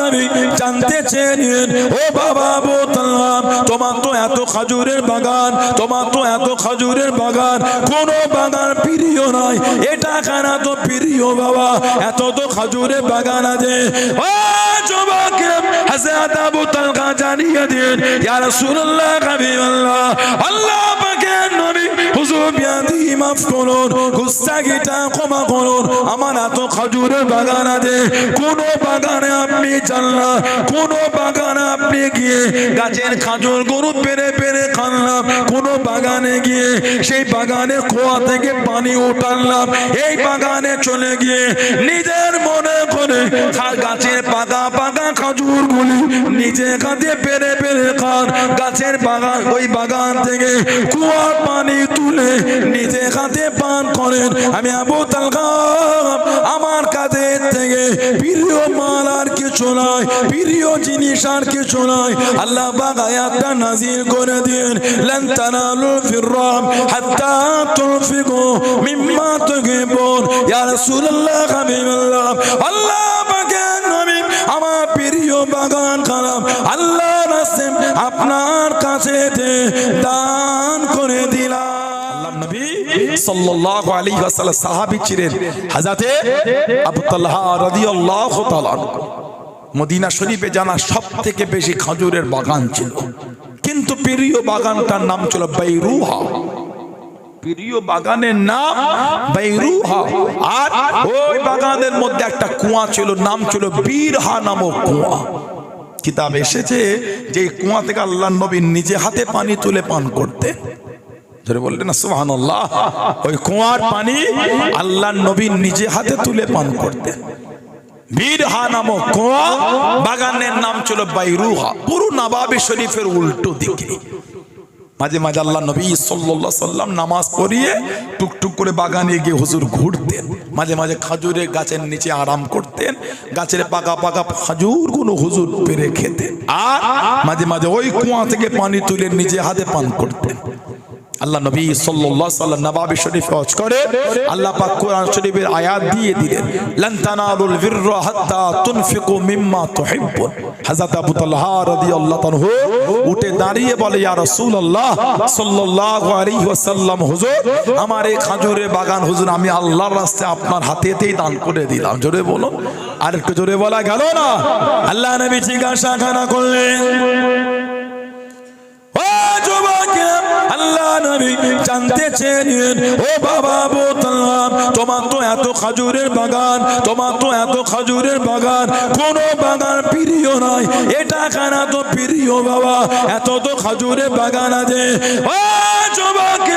নবী জানতে চেয়েছেন, ও বাবা আবু তালহা, তোমার তো এত খেজুরের বাগান, তোমার তো এত খেজুরের বাগান, কোন বাগান প্রিয় নয়, এটা কেন তো প্রিয় বাবা? এত তো খেজুরের বাগান আছে। ও যুবক, হযরত আবু তালহা জানিয়ে দিন, ইয়া রাসূলুল্লাহ, হাবিবাল্লাহ, আল্লাহ পাকের নবী হুজুর বিয়াদি মাফ করুন, গুস্তাগিটা ক্ষমা করুন, আমার এত খেজুরের বাগান আছে, কোন বাগানে আপনি যান না, কোন বাগানে আপনি গিয়ে গাছের খেজুর গরু পেরে পেরে খানলাম, কোন বাগানে গিয়ে সেই বাগানে কুয়া থেকে পানি উঠানলাম, এই বাগানে চলে গিয়ে নিজের মনে করে গাছের পাকা পাকা খেজুর গুলি নিজে কাঁধে পেরে পেরে খান, গাছের বাগান ওই বাগান থেকে কুয়ার পানি তুলে নিজে কাঁধে পান করেন। আমি আবু তালহা, আমার কাঁধে থেকে প্রিয় মাল আর কিছু নয়, প্রিয় জিনিস আর কিছু নয়। আল্লাহ পাক আয়াতটা নাযিল করে দিন, লান তানালুল বিররা হাত্তা তুনফিকু মিম্মা তুহিব্বুন। ইয়া রাসূলুল্লাহ, হাবিবাল্লাহ, আল্লাহ পাকের নবী আমার প্রিয় বাগান খারাপ আল্লাহ রাসূল আপনার কাছে দান করে দিলাম। আল্লাহ নবী সাল্লাল্লাহু আলাইহি ওয়াসাল্লাম সাহাবী ছিলেন হযরতে আবু তালহা রাদিয়াল্লাহু তাআলা। মদিনা শরীফে জানা সবথেকে বেশি খেজুরের বাগান ছিল, কিন্তু প্রিয় বাগানটার নাম ছিল বাইরুহা। প্রিয় বাগানের নাম বাইরুহা। আর ওই বাগানের মধ্যে একটা কুয়া ছিল, নাম ছিল বীরহা নামক কুয়া। কিতাব এসেছে যে কুয়া থেকে আল্লাহর নবী নিজে হাতে পানি তুলে পান করতেন। ধরে বললেন না সুবহানাল্লাহ। ওই কুয়ার পানি আল্লাহর নবী নিজে হাতে তুলে পান করতেন। বীরহা নামক কুয়া, বাগানের নাম ছিল বাইরুহা। পুরো নবাবী শরীফের উল্টো দিকে। মাঝে মাঝে আল্লাহ নবী সাল্লাল্লাহু আলাইহি সাল্লাম নামাজ পড়িয়ে টুকটুক করে বাগানে গিয়ে হুজুর ঘুরতেন। মাঝে মাঝে খেজুরের গাছের নিচে আরাম করতেন, গাছের পাকা পাকা খেজুরগুলো হুজুর পেরে খেতেন। আর মাঝে মাঝে ওই কুয়া থেকে পানি তুলে নিজে হাতে পান করতেন। আল্লাহ নবী সাল্লাল্লাহু আলাইহি ওয়াসাল্লাম নবাবী শরীফে হজ করে আল্লাহ পাক কোরআন শরীফের আয়াত দিয়ে দিলেন, লান তানালুল বিররা হাত্তা তুনফিকু মিম্মা তুহিব্বুন। হযরত আবু তালহা রাদিয়াল্লাহু তাআলা উঠে দাঁড়িয়ে বলে, ইয়া রাসূলুল্লাহ সাল্লাল্লাহু আলাইহি ওয়াসাল্লাম, হুজুর আমার এই খেজুরের বাগান হুজুর আমি আল্লাহর রাস্তায় আপনার হাতেতেই দান করে দিলাম। জোরে বলো, আর একটু জোরে বলা গেল না? আল্লাহ নবী জিজ্ঞাসা করলেন, আল্লাহ নবী জানতে চেয়েছেন, ও বাবা আবু তালহা, তোমার তো এত খেজুরের বাগান, তোমার তো এত খেজুরের বাগান, কোন বাগান প্রিয় নয়, এটা কেন তো প্রিয় বাবা? এত তো খেজুরের বাগান আছে। ও যুবক,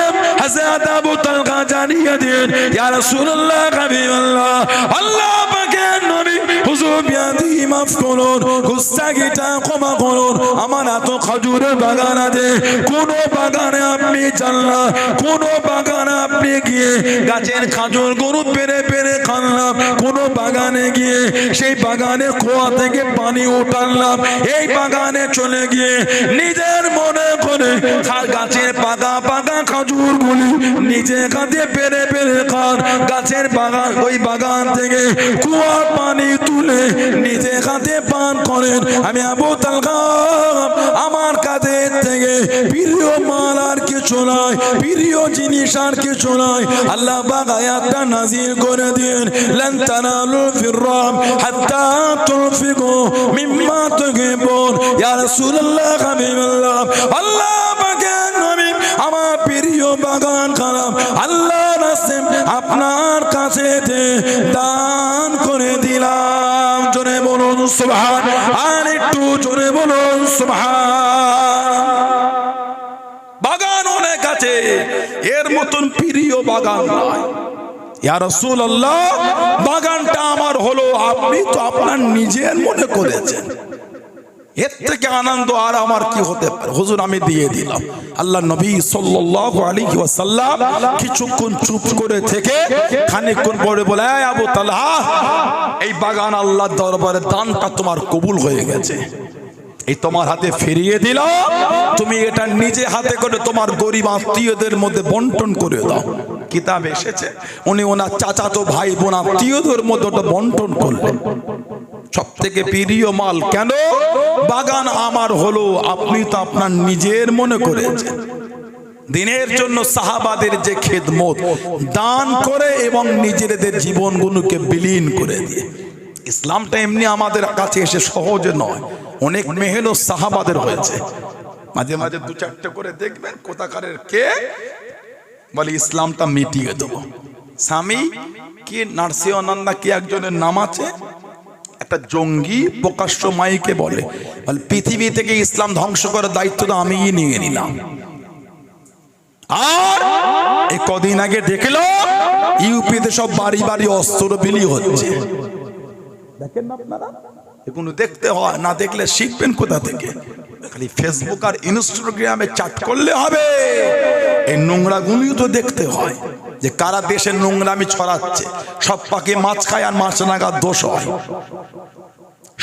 হযরত আবু তালহা জানিয়ে দিন, ইয়া রাসূলুল্লাহ, হাবিবাল্লাহ, আল্লাহ পাকের নবী হুজুর বিয়াদি মাফ করুন, গুস্তাগিটা ক্ষমা করুন, আমার এত খেজুরের বাগান আছে, কোন বাগানে আপনি যান না, কোন বাগানে আপনি গিয়ে গাছের খেজুর গরু পেরে পেরে খানলাম, কোন বাগানে গিয়ে সেই বাগানে কুয়া থেকে পানি উঠানলাম, এই বাগানে চলে গিয়ে নিজের মনে করে গাছের পাকা পাকা খেজুর গুলি নিজে কাঁধে পেরে পেরে খান, গাছের বাগান ওই বাগান থেকে কুয়ার পানি তুলে নিজে কাঁধে পান করেন। আমি আবু তালহা, আমার কাঁধে থেকে প্রিয় মাল আর কিছু নয়, প্রিয় জিনিস আর কিছু নয়। আল্লাহ পাক আয়াতটা নাযিল করে দিন, লান তানালুল বিররা হাত্তা তুনফিকু মিম্মা তুহিব্বুন। ইয়া রাসূলুল্লাহ, হাবিবাল্লাহ, আল্লাহ পাকের নবী আমার প্রিয় বাগান খারাপ আল্লাহ রাসূল আপনার কাছে দান করে দিলাম। জোরে বলুন সুবহান, আর একটু জোরে বলুন সুবহান। বাগান অনেক আছে, এর মতন প্রিয় বাগান নয়। ইয়া রাসূলুল্লাহ, বাগানটা আমার হলো, আপনি তো আপনার নিজের মনে করেছেন, এর থেকে আনন্দ আর আমার কি হতে পারে? হুজুর আমি দিয়ে দিলাম। আল্লাহ নবী সাল্লাল্লাহু আলাইহি ওয়াসাল্লাম কিছুক্ষণ চুপ করে থেকে খানিকক্ষণ পরে বলে, এই আবু তালহা, এই বাগান আল্লাহর দরবারে দানটা তোমার কবুল হয়ে গেছে, এই তোমার হাতে ফিরিয়ে দিলাম, তুমি এটা নিজে হাতে করে তোমার গরিব আত্মীয়দের মধ্যে বন্টন করে দাও। কিতাব এসেছে উনি ওনার চাচাতো ভাই বোন আত্মীয়দের মধ্যে ওটা বন্টন করলেন। সব থেকে প্রিয় মাল। কেন? বাগান আমার হলো, আপনি তো আপনার নিজের মনে করেছেন। দিনের জন্য সাহাবাদের যে খেদমত দান করে এবং নিজেদের জীবনগুলোকে বিলীন করে দিয়ে, ইসলামটা এমনি আমাদের কাছে এসে সহজে নয়, অনেক মেহনত সাহাবাদের হয়েছে। মাঝে মাঝে দু চারটে করে দেখবেন কোথাকারের কে বলে ইসলামটা মিটিয়ে দেবো। স্বামী কি নার্সিওনন্দা কি একজনের নাম আছে, একটা জঙ্গি প্রকাশ্য মাইকে বলে পৃথিবী থেকে ইসলাম ধ্বংস করার দায়িত্বটা আমিই নিয়ে নিলাম। আর এই কদিন আগে দেখলো ইউপিতে সব বাড়ি বাড়ি অস্ত্র বিলি হচ্ছে। দেখেন না আপনারা, এগুলো দেখতে হয়, না দেখলে শিখবেন কোথা থেকে? খালি ফেসবুক আর ইনস্টাগ্রামে চ্যাট করলে হবে? এই নোংরা গুলিও তো দেখতে হয় যে কারা দেশের নোংরামি ছড়াচ্ছে। সব পাখি মাছ খায় আর মাছ রাঙার দোষ হয়,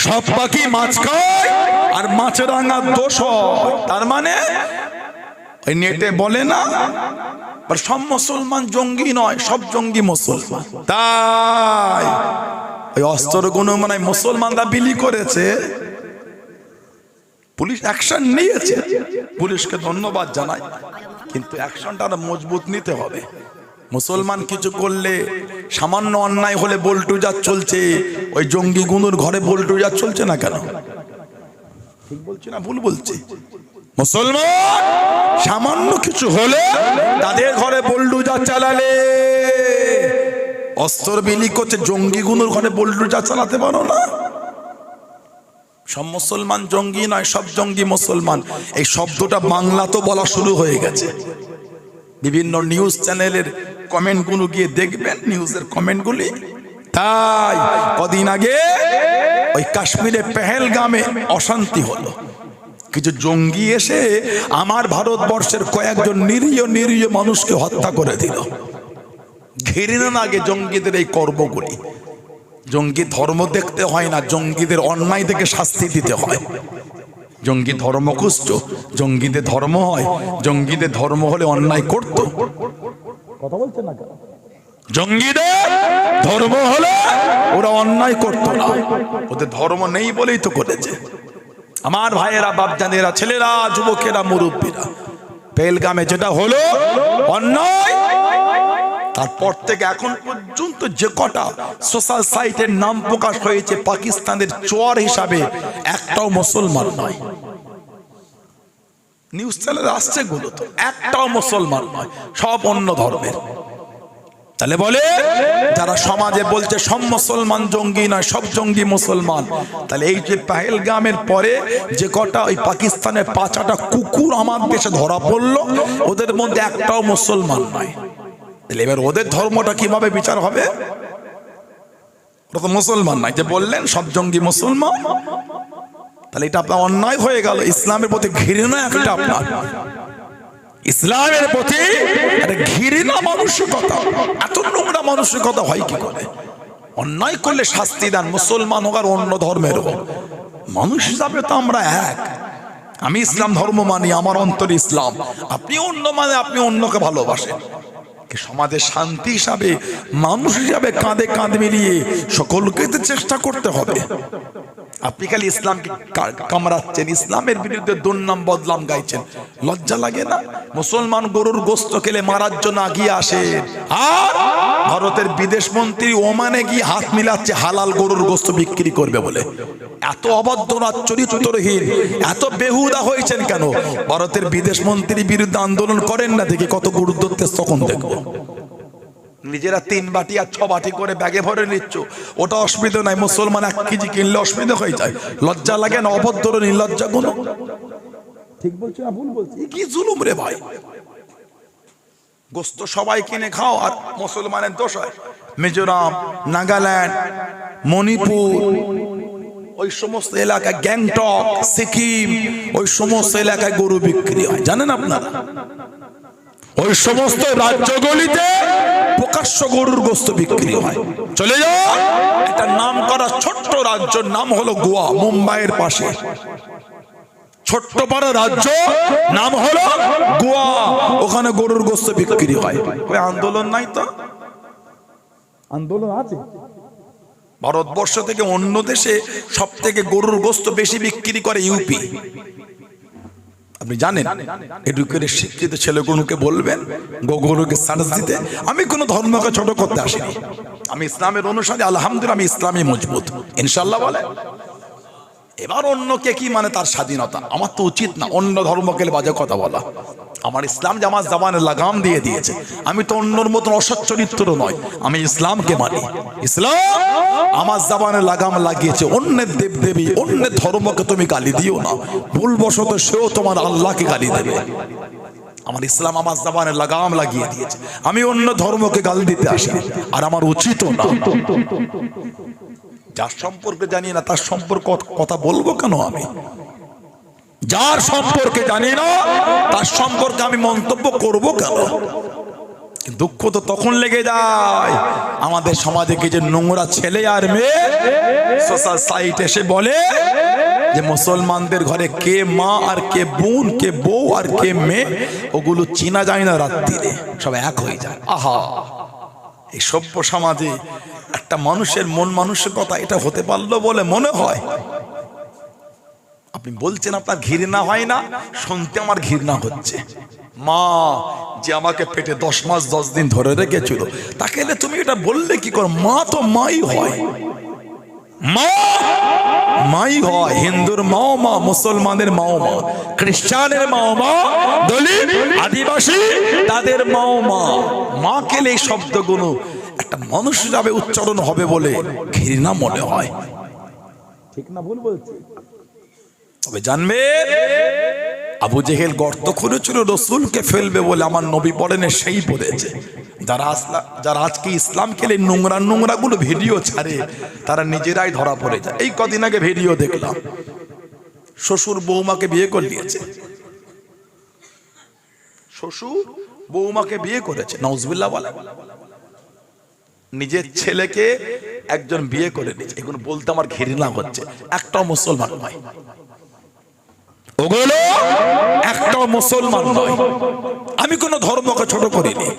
সব পাখি মাছ খায় আর মাছ রাঙার দোষ হয়। তার মানে ওই নেটে বলে না সব মুসলমান জঙ্গি নয়, সব জঙ্গি মুসলমান। তাই ওই অস্ত্রগুলো মানে মুসলমানরা বিলি করেছে, পুলিশ অ্যাকশন নিয়েছে, পুলিশকে ধন্যবাদ জানাই, কিন্তু অ্যাকশনটা মজবুত নিতে হবে। মুসলমান কিছু করলে, সামান্য অন্যায় হলে বল্টুজার চলছে, ওই জঙ্গি গুনুর ঘরে বল্টুজার চলছে না কেন? ঠিক বলছি না ভুল বলছি? মুসলমান সামান্য কিছু হলে তাদের ঘরে বল্টুজার চালালে, অস্ত্র বিলি করছে, জঙ্গি গুনুর ঘরে বল্টুজার চালাতে পারো না? সব মুসলমান জঙ্গি নয়, সব জঙ্গি মুসলমান। এই শব্দটা বাংলা তো বলা শুরু হয়ে গেছে। বিভিন্ন নিউজ চ্যানেলের কমেন্টগুলো গিয়ে দেখবেন, নিউজের কমেন্টগুলি। তাই কদিন আগে ওই কাশ্মীরে পেহেলগামে অশান্তি হলো, কিছু জঙ্গি এসে আমার ভারতবর্ষের কয়েকজন নিরীহ নিরীহ মানুষকে হত্যা করে দিল। ঘৃণা লাগে জঙ্গিদের এই কর্মগুলি। জঙ্গি ধর্ম দেখতে হয় না, জঙ্গিদের অন্যায় থেকে শাস্তি দিতে হয়। জঙ্গি ধর্ম খুঁজতো, জঙ্গিদের ধর্ম হয়, জঙ্গিদের ধর্ম হলে অন্যায় করতো। কথা বলছেন না কেন? জঙ্গিদের ধর্ম হলে ওরা অন্যায় করতো না, ওদের ধর্ম নেই বলেই তো করেছে। আমার ভাইয়েরা, বাপজানেরা, ছেলেরা, যুবকেরা, মুরব্বীরা, পেহেলগামে যেটা হলো অন্যায়, তারপর থেকে এখন পর্যন্ত যে কটা সোশ্যাল সাইটের নাম প্রকাশ হয়েছে পাকিস্তানের চোর হিসাবে, একটাও মুসলমান নয়। নিউজ চ্যানেলে আসছে গুলো তো, একটাও মুসলমান নয়, সব অন্য ধর্মের। তাহলে বলে যারা সমাজে বলছে সব মুসলমান জঙ্গি নয়, সব জঙ্গি মুসলমান, তাহলে এই যে পেহেলগামের পরে যে কটা ওই পাকিস্তানের 5টা কুকুর আমার দেশে ধরা পড়লো, ওদের মধ্যে একটাও মুসলমান নয়। তাহলে এবার ওদের ধর্মটা কিভাবে বিচার হবে? ওরা তো মুসলমান নাই, যে বললেন সব জঙ্গি মুসলমান, তাহলে এটা আপনার অন্যায় হয়ে গেল। ইসলামের প্রতি ঘৃণা একটা আপনার, ইসলামের প্রতি ঘৃণা মানসিকতা, এত নোংরা মানসিকতা হয় কি করে? অন্যায় করলে শাস্তি দেন, মুসলমান হোক আর অন্য ধর্মের হোক, মানুষ হিসাবে তো আমরা এক। আমি ইসলাম ধর্ম মানি, আমার অন্তর ইসলাম, আপনি অন্য মানে আপনি অন্যকে ভালোবাসেন। সমাজের শান্তি হিসাবে, মানুষ হিসাবে কাঁধে কাঁধ মিলিয়ে সকলকে চেষ্টা করতে হবে। আপনি খালি ইসলামকে কামড়াচ্ছেন, ইসলামের বিরুদ্ধে দুর্নাম বদনাম গাইছেন, লজ্জা লাগে না? মুসলমান গরুর গোস্ত খেলে মারার জন্য আগিয়ে আসে, আর ভারতের বিদেশ মন্ত্রী ওমানে গিয়ে হাত মিলাচ্ছে হালাল গরুর গোস্ত বিক্রি করবে বলে। এত অভদ্রতা, চরিত্রহীন, এত বেহুদা হয়েছেন কেন? ভারতের বিদেশ মন্ত্রীর বিরুদ্ধে আন্দোলন করেন না, দেখি কত গুরুত্ব তখন দেখবো। নিজেরা 3 বাটি আর 6 বাটি করে ব্যাগে ভরে নিচ্ছ, ওটা অসুবিধা নাই। মুসলমান 1 কেজি কিনলে অসুবিধা হয়ে যায়, লজ্জা লাগে না? অভদ্র নির্লজ্জা গুলো। ঠিক বলছি না ভুল বলছি? কি জুলুম রে ভাই! গোস্ত সবাই কিনে খাও আর মুসলমানের দোষ হয়। মিজোরাম, নাগাল্যান্ড, মণিপুর, ওই সমস্ত এলাকায়, গ্যাংটক, সিকিম, ওই সমস্ত এলাকায় গরু বিক্রি হয়, জানেন আপনারা? ওই সমস্ত রাজ্যগুলিতে প্রকাশ্য গরুর গোস্ত বিক্রি হয়। চলে যাও, একটা নাম করা ছোট্ট রাজ্যের নাম হলো গোয়া, মুম্বাইয়ের পাশে ছোট্ট পাড়া রাজ্য, নাম হলো গোয়া, ওখানে গরুর গোস্ত বিক্রি হয়। ওই আন্দোলন নাই তো? আন্দোলন আছে, ভারতবর্ষ থেকে অন্য দেশে সব থেকে গরুর গোস্ত বেশি বিক্রি করে ইউপি। আপনি জানেন? এডুকেটেড শিক্ষিত ছেলেগুলোকে বলবেন গরুকে সার্চ দিতে। আমি কোনো ধর্মকে ছোট করতে আসিনি, আমি ইসলামের অনুসারী, আলহামদুলিল্লাহ আমি ইসলামী মজবুত ইনশাল্লাহ বলে। এবার অন্যকে কি মানে তার স্বাধীনতা, আমার তো উচিত না অন্য ধর্মকে বাজে কথা বলা। আমার ইসলাম যে আমার জবানে লাগাম দিয়ে দিয়েছে, আমি তো অন্যর মতন অসৎ চরিত্র নয়, আমি ইসলামকে মানি। ইসলাম আমার জবানে লাগাম লাগিয়েছে, অন্যের দেবদেবী অন্যের ধর্মকে তুমি গালি দিও না, ভুলবশত সেও তোমার আল্লাহকে গালি দেবে। আমার ইসলাম আমার জবানে লাগাম লাগিয়ে দিয়েছে, আমি অন্য ধর্মকে গালি দিতে আসি আর আমার উচিত না। যার সম্পর্কে জানি না তার সম্পর্কে কথা বলবো কেন আমি? যার সম্পর্কে জানি না তার সম্পর্কে আমি মন্তব্য করব কেন? দুঃখ তো তখন লেগে যায় আমাদের সমাজে কিছু নোংরা ছেলে আর মেয়ে সোশ্যাল সাইট এসে বলে যে মুসলমানদের ঘরে কে মা আর কে বোন, কে বউ আর কে মেয়ে, ওগুলো চেনা যায় না, রাত্রিরে সব এক হয়ে যায়। আহা, এই সভ্য সমাজে একটা মানুষের মন মানসিকতা এটা হতে পারলো বলে মনে হয়? আপনি বলছেন আপনার ঘৃণা হয় না, শুনতে আমার ঘৃণা হচ্ছে। মা যে আমাকে পেটে 10 মাস 10 দিন ধরে রেখেছিল, তাকে তুমি এটা বললে কি করে? মা তো মাই হয়, মা মাই হয়। হিন্দুর মাও মা, মুসলমানের মাও মা, খ্রিস্টানের মাও মা, দলিত আদিবাসী তাদের মাও মা। মা কেলে এই শব্দগুলো একটা মানুষ যাবে উচ্চারণ হবে বলে ঘৃণা মনে হয়। ঠিক না ভুল বলছি? তবে জানবে আবু জেহেল গর্ত খুঁড়েছিল রসুলকে ফেলবে বলে, আমার নবী পড়েন সেই পড়েছে। যারা আজকে ইসলাম খেলে নোংরা নোংরা গুলো ভিডিও ছাড়ে তারা নিজেরাই ধরা পড়ে যায়। এই কদিন আগে ভিডিও দেখলাম, শ্বশুর বৌমাকে বিয়ে করে নিয়েছে, শ্বশুর বৌমাকে বিয়ে করেছে, নাউজুবিল্লাহ বলে, নিজের ছেলেকে একজন বিয়ে করে নিয়েছে। এগুলো বলতে আমার ঘৃণা হচ্ছে। একটাও মুসলমান নয়, ওগুলো একটাও মুসলমান নয়। আমি কোন ধর্মকে ছোট করিনি,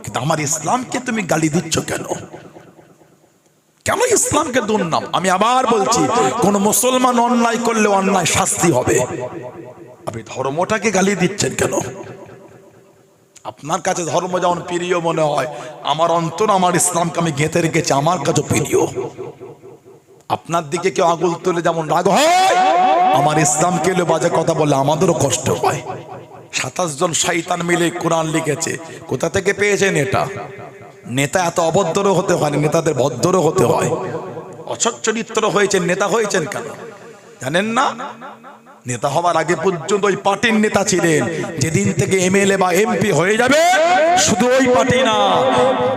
কিন্তু আমার ইসলামকে তুমি গালি দিচ্ছ কেন? কেন ইসলামকে দুর্নাম? আমি আবার বলছি, কোন মুসলমান অন্যায় করলে অন্যায় শাস্তি হবে, আপনি ধর্মটাকে গালি দিচ্ছেন কেন? আপনার কাছে ধর্ম যেমন প্রিয় মনে হয়, আমার অন্তর আমার ইসলামকে আমি গেঁথে রেখেছি, আমার কাছে প্রিয়। আপনার দিকে কেউ আগুল তুলে যেমন রাগ হয়, আমার ইসলামকে এলে বাজে কথা বলে আমাদেরও কষ্ট হয়। 27 জন শয়তান মিলে কোরআন লিখেছে, কোথা থেকে পেয়েছেন এটা? নেতা এত অভদ্র হতে হয় না, নেতাদের ভদ্র হতে হয়। অসৎ চরিত্র হয়েছেন, নেতা হয়েছেন কেন জানেন না? নেতা হওয়ার আগে পর্যন্ত ওই পার্টির নেতা ছিলেন, যেদিন থেকে এমএলএ বা এমপি হয়ে যাবে শুধু ওই পার্টি না,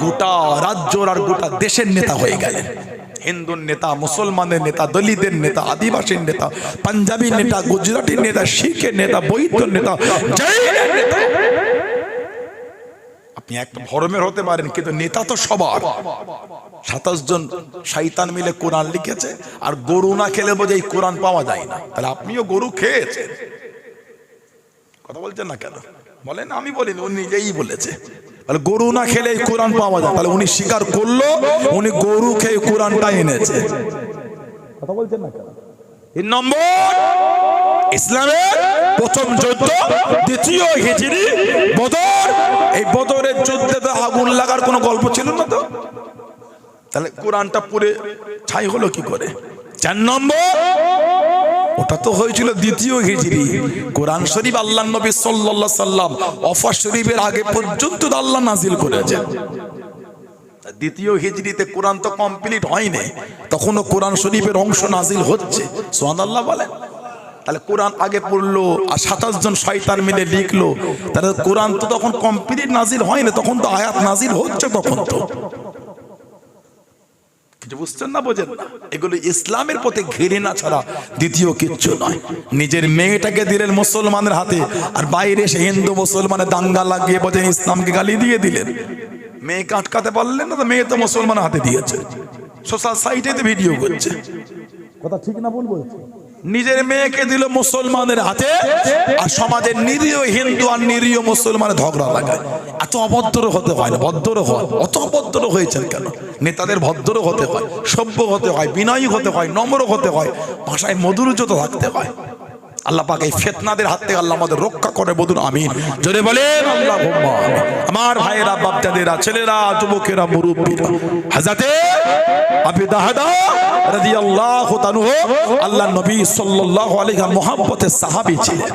গোটা রাজ্যর আর গোটা দেশের নেতা হয়ে গেলেন। হিন্দুর নেতা, মুসলমানের নেতা, দলিতের নেতা, আদিবাসীর নেতা, পাঞ্জাবির নেতা, গুজরাটির নেতা, শিখের নেতা, বৌদ্ধের নেতা, জৈনের নেতা। আপনি একটা ধর্মের হতে পারেন, কিন্তু নেতা তো সবার। 27 জন শয়তান মিলে কোরআন লিখেছে, আর গরু না খেলে বোঝে এই কোরআন পাওয়া যায় না। তাহলে আপনিও গরু খেয়েছেন, কথা বলছেন না কেন? বলেন আমি বলিনি, উনি নিজেই বলেছে। তাহলে গরু না খেলে এই কোরআন পাওয়া যায়, তাহলে উনি স্বীকার করলো উনি গরু খেয়ে কোরআনটা এনেছে। কথা বলছেন না কেন? 3 নম্বর, ইসলামের প্রথম যুদ্ধ 2য় হিজরি বদর। এই বদরের যুদ্ধে তো আগুন লাগার কোনো গল্প ছিল না তো, তাহলে কোরআনটা পুরে ছাই হলো কি করে? 4 নম্বর, ওটা তো হয়েছিল 2য় হিজরি। কোরআন শরীফ আল্লাহর নবী সাল্লাল্লাহু আলাইহি সাল্লাম ওয়াফাত শরীফের আগে পর্যন্ত আল্লাহ নাজিল করেছেন। 2য় হিজরিতে কোরআন তো কমপ্লিট হয়নি, তখনও কোরআন শরীফের অংশ নাজিল হচ্ছে। সুবহানাল্লাহ বলেন। তাহলে কোরআন আগে পড়লো আর 27 জন শয়তান মিলে লিখলো, তাহলে কোরআন তো তখন কমপ্লিট নাজিল হয়নি, তখন তো আয়াত নাজিল হচ্ছে। তখন তো কিছু বুঝছেন না, বোঝেন না। এগুলো ইসলামের প্রতি ঘৃণা ছাড়া দ্বিতীয় কিচ্ছু নয়। নিজের মেয়েটাকে দিলেন মুসলমানের হাতে, আর বাইরে এসে হিন্দু মুসলমানের দাঙ্গা লাগিয়ে বোঝেন ইসলামকে গালি দিয়ে দিলেন। মেয়েকে আটকাতে পারলেন না, তো মেয়ে তো মুসলমানের হাতে দিয়েছে, সোশ্যাল সাইটে ভিডিও করছে। কথা ঠিক না ভুল বলছে? নিজের মেয়েকে দিল মুসলমানের হাতে, আর সমাজের নিরীহ হিন্দু আর নিরীহ মুসলমানের ঝগড়া লাগায়। এত অভদ্র হতে হয় না, ভদ্র হয়। অত অভদ্র হয়েছেন কেন? নেতাদের ভদ্র হতে হয়, সভ্য হতে হয়, বিনয়ী হতে হয়, নম্র হতে হয়, ভাষায় মধুরতা থাকতে হয়। আল্লাহ পাক এই ফিতনাদের হাত থেকে আল্লাহ আমাদের রক্ষা করে, বলুন আমিন। জোরে বলেন আল্লাহুম্মা আমিন। আমার ভাইয়েরা, বাপদাদেরা, ছেলেরা, যুবকেরা, মুরব্বীরা, হযরতে আবু দাহদা রাদিয়াল্লাহু তাআলা আল্লাহ নবী সাল্লাল্লাহু আলাইহি মুহাব্বতের সাহাবী ছিলেন।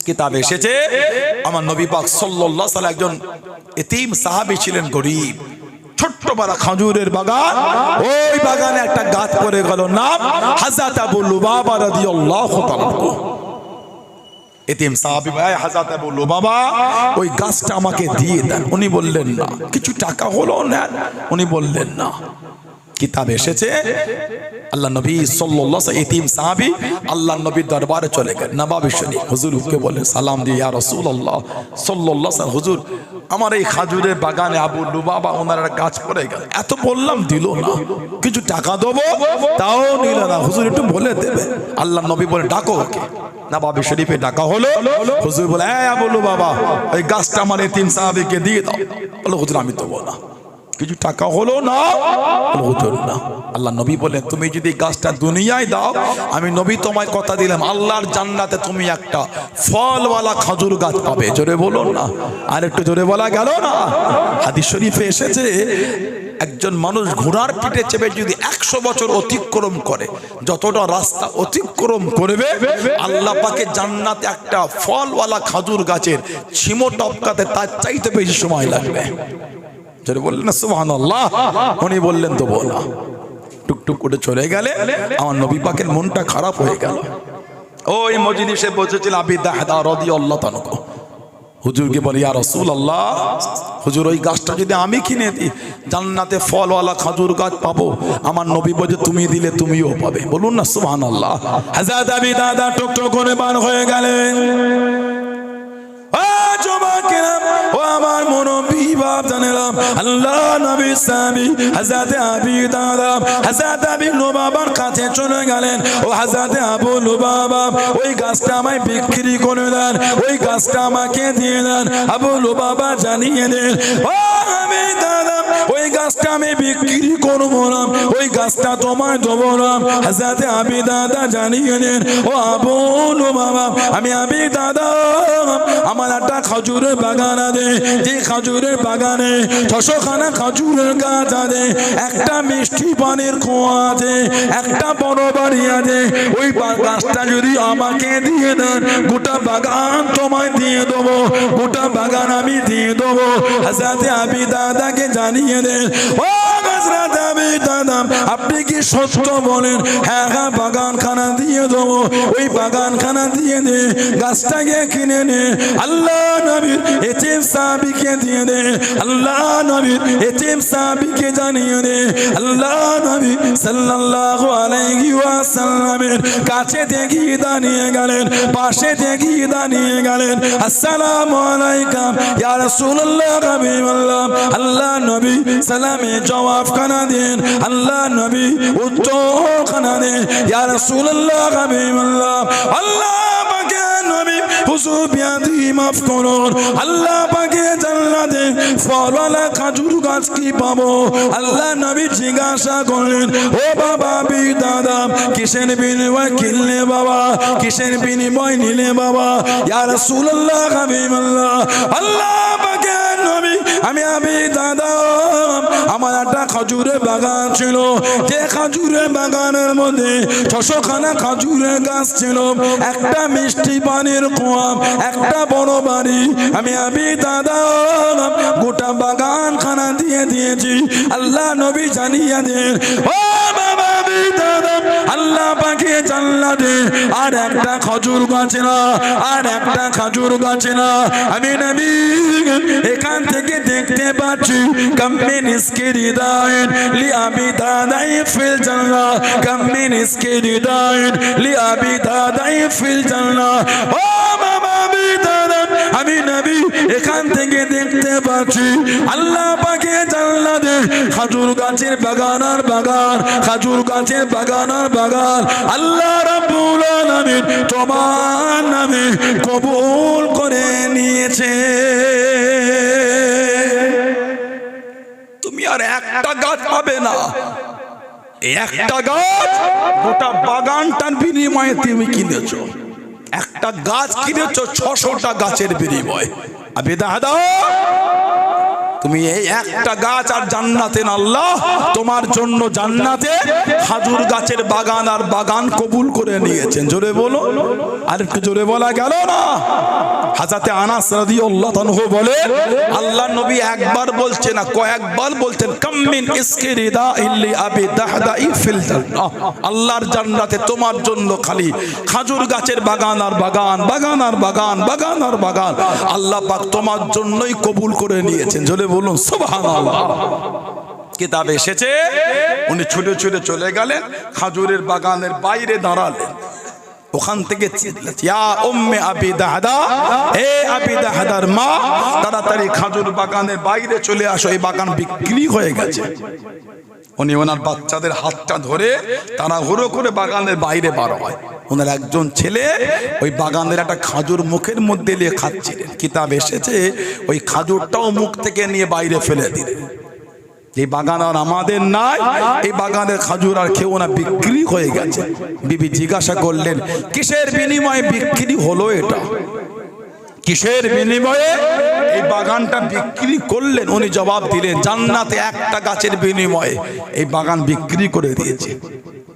কিতাবে এসেছে আমার নবী পাক সাল্লাল্লাহু আলাইহি একজন এতিম সাহাবী ছিলেন, গরীব। ছোট্ট বড় খেজুরের বাগান, ওই বাগানে একটা গাছ পড়ে গেল, নাম হযরত আবু লুবাবা রাদিয়াল্লাহু তাআলা। এতিম সাহাবী ভাই হযরত আবু লুবাবা, ওই গাছটা আমাকে দিয়ে দেন। উনি বললেন না। কিছু টাকা হলো না, উনি বললেন না। কিতাবে এসেছে আল্লাহ নবী সাল্লাল্লাহু আলাইহি ওয়াসাল্লাম এতিম সাহাবী আল্লাহ নবীর দরবারে চলে গেলেন। নবাবী শরীফ হুজুরকে বলেন, সালাম দিয়ে, ইয়া রাসূলুল্লাহ সাল্লাল্লাহু আলাইহি ওয়াসাল্লাম, হুজুর আমার এই খাজুরের বাগানে আবু লুবাবা ওনার গাছ পড়ে গেল, এত বললাম দিল না, কিছু টাকা দেবো তাও নিল না, হুজুর একটু বলে দেবে। আল্লাহ নবী বলে, ডাকো ওকে। নবাবী শরীফে ডাকা হলো। হুজুর বলে, এই আবু লুবাবা, ওই গাছটা আমার এতিম সাহাবীকে দিয়ে দাও। বলে, হুজুর আমি দেবো না। কিছু টাকা হলো না, হুজুর না। আল্লাহ নবী বলেন, তুমি যদি গাছটা দুনিয়ায় দাও, আমি নবী তোমায় কথা দিলাম আল্লাহর জান্নাতে তুমি একটা ফলওয়ালা খাজুর গাছ পাবে। জোরে বলুন না, আর একটু জোরে বলা গেল না? হাদিস শরীফে এসেছে, একজন মানুষ ঘোড়ার পিঠে চেপে যদি 100 বছর অতিক্রম করে, যতটা রাস্তা অতিক্রম করবে, আল্লাহ পাকে জান্নাতে একটা ফলওয়ালা খাজুর গাছের ছিমো টপকাতে তার চাইতে বেশি সময় লাগবে। জোরে বললেন না সুবহানাল্লাহ? উনি বললেন তো বলা, টুকটুক করে চলে গেলে আমার নবী পাকের মনটা খারাপ হয়ে গেল। ওই মজলিসে বসেছিল আবু দাহদা রাদিয়াল্লাহু তাআলা। হুজুরকে বলে, ইয়া রাসূলুল্লাহ, হুজুর ওই গাছটা যদি আমি কিনে দিই, জান্নাতে ফলওয়ালা খাজুর গাছ পাবো। আমার নবী বলে, তুমি দিলে তুমিও পাবে। বলুন না সুবহানাল্লাহ? হযরত আবু দাহদা টুকটুক করে বার হয়ে গেলেন। ও আমার মুরব্বি বাপ জানেলাম, আল্লাহ নবী সাহাবী হযরত আবু দাহদা হযরত আবু লুবাবার কাছে চলে গেলেন। ও হযরত আবু লুবাবা, ওই গাছটা আমায় বিক্রি করে দেন, ওই গাছটা আমাকে দিয়ে দেন। আবু লুবাবা জানিয়ে দেন, ও আবু দাহদা, ওই গাছটা আমি বিক্রি করবো না, ওই গাছটা তোমায় দেবো না। হযরত আবু দাহদা জানিয়ে দেন, ও আবু লুবাবা, আমি আবু দাহদা, আমার একটা খাজুরের বাগান আছে, যে খাজুরের বাগানে 600 খানা খাজুরের গাছ আছে, একটা মিষ্টি পানির কুয়া আছে, একটা বড় বাড়ি আছে। ওই গাছটা যদি আমাকে দিয়ে দেন, গোটা বাগান তোমায় দিয়ে দেবো, গোটা বাগান আমি দিয়ে দেবো। হযরত আবু দাহদাকে জানিয়ে দেন, ও হযরত আবু দাহদা, আপনি কি সত্য বলেন? হ্যাঁ হ্যাঁ, বাগানখানা দিয়ে দেবো। ওই বাগানখানা দিয়ে দে, গাছটাকে কিনে নে। আল্লাহ নবীর এতিম সাহাবীকে দিয়ে দে, আল্লাহ নবীর এতিম সাহাবীকে জানিয়ে দে। আল্লাহ নবী সাল্লাল্লাহু আলাইহি ওয়াসাল্লামের কাছে দেখিয়ে দাঁড়িয়ে গেলেন, পাশে দেখিয়ে দাঁড়িয়ে গেলেন। আসসালামু আলাইকুম ইয়া রাসূলুল্লাহ, হাবিবাল্লাহ। আল্লাহ নবী সালামে জবাব খানা দেন, আল্লাহ নবী উত্তর খানা দেন, ইয়া রাসূলুল্লাহ, হাবিবাল্লাহ। আল্লাহ পাকে নবী হুজুর বিয়াদি মাফ করুন, আল্লাহ পাকে জান্নাতে ফলওয়ালা খাজুর গাছ কি পাবো? আল্লাহ নবী জিজ্ঞাসা করলেন, ও বাবা আবু দাহদা, কিসের বিনিময় কিনলে বাবা, কিসের বিনিময় নিলে বাবা? ইয়া রাসূলুল্লাহ, হাবিবাল্লাহ। আল্লাহ পাকে নবী, আমি আবু দাহদা, আমার একটা খাজুরের বাগান ছিল, যে খাজুরের বাগানের মধ্যে 600 খানা খাজুরের গাছ ছিল, একটা মিষ্টি পানির কুয়া, একটা বড় বাড়ি। আমি আবু দাহদা গোটা বাগান খানা দিয়ে দিয়েছি। আল্লাহ নবী জানিয়ে দেন, ও বাবা আবু দাহদা, আল্লাহ পাকে জান্নাতে আর একটা খাজুর গাছ না, আর একটা খাজুর গাছ না। আমি নবী এখান থেকে দেখতে পাচ্ছি, কামিন ইসকে হৃদায়ত লি আবু দাহদা ফিল জান্নাহ, কামিন ইসকে হৃদায়ত লি আবু দাহদা ফিল জান্নাহ। ও বাবা আবু দাহদা, আমি নবী এখান থেকে দেখতে পাচ্ছি আল্লাহ পাকের জান্নাতে খেজুর গাছের বাগান আর বাগান, খেজুর গাছের বাগান আর বাগান আল্লাহ রাব্বুল আলামিন তোমার নামে কবুল করে নিয়েছে। তুমি আর একটা গাছ পাবে না, একটা গাছ গোটা বাগানটার বিনিময়ে তুমি কিনেছো। একটা গাছ কিনেছো 600টা গাছের বিনিময়ে। আবে দাদা তুমি এই একটা গাছ আর জান্নাতে আল্লাহ তোমার জন্য জান্নাতে খেজুর গাছের বাগান আর বাগান কবুল করে নিয়েছেন। জোরে বলো, আর একটু জোরে বলা গেল না? হযরতে আনাস রাদিয়াল্লাহু আনহু বলেন আল্লাহ নবী একবার বলছেন না, কয়েকবার বলছেন কাম মিন ইসকিরিদা ইল্লি আবি দাহদাই ফিল জান্নাহ, আল্লাহর জান্নাতে তোমার জন্য খালি খেজুর গাছের বাগান আর বাগান, বাগান আর বাগান, বাগান আর বাগান আল্লাহ পাক তোমার জন্যই কবুল করে নিয়েছেন। জোরে বলুন সুবহানাল্লাহ। কিতাবে এসেছে উনি ছুটে ছুটে চলে গেলেন খেজুরের বাগানের বাইরে দাঁড়ালেন, ওখান থেকে ইয়া উম্মে আবি দাহদা, হে আবি দাহদার মা তাড়াতাড়ি খেজুর বাগানের বাইরে চলে আসো, এই বাগান বিক্রি হয়ে গেছে। উনি ওনার বাচ্চাদের হাতটা ধরে তাড়াহুড়ো করে বাগানের বাইরে বার হয়। ওনার একজন ছেলে ওই বাগানের একটা খাজুর মুখের মধ্যে নিয়ে খাচ্ছিলেন। কিতাব এসেছে ওই খাজুরটাও মুখ থেকে নিয়ে বাইরে ফেলে দিলেন। এই বাগান আর আমাদের নাই, এই বাগানের খাজুর আর খেও না, বিক্রি হয়ে গেছে। বিবি জিজ্ঞাসা করলেন কিসের বিনিময়ে বিক্রি হলো এটা, কিসের বিনিময়ে এই বাগানটা বিক্রি করলেন? উনি জবাব দিলেন জান্নাতে একটা গাছের বিনিময়ে এই বাগান বিক্রি করে দিয়েছে।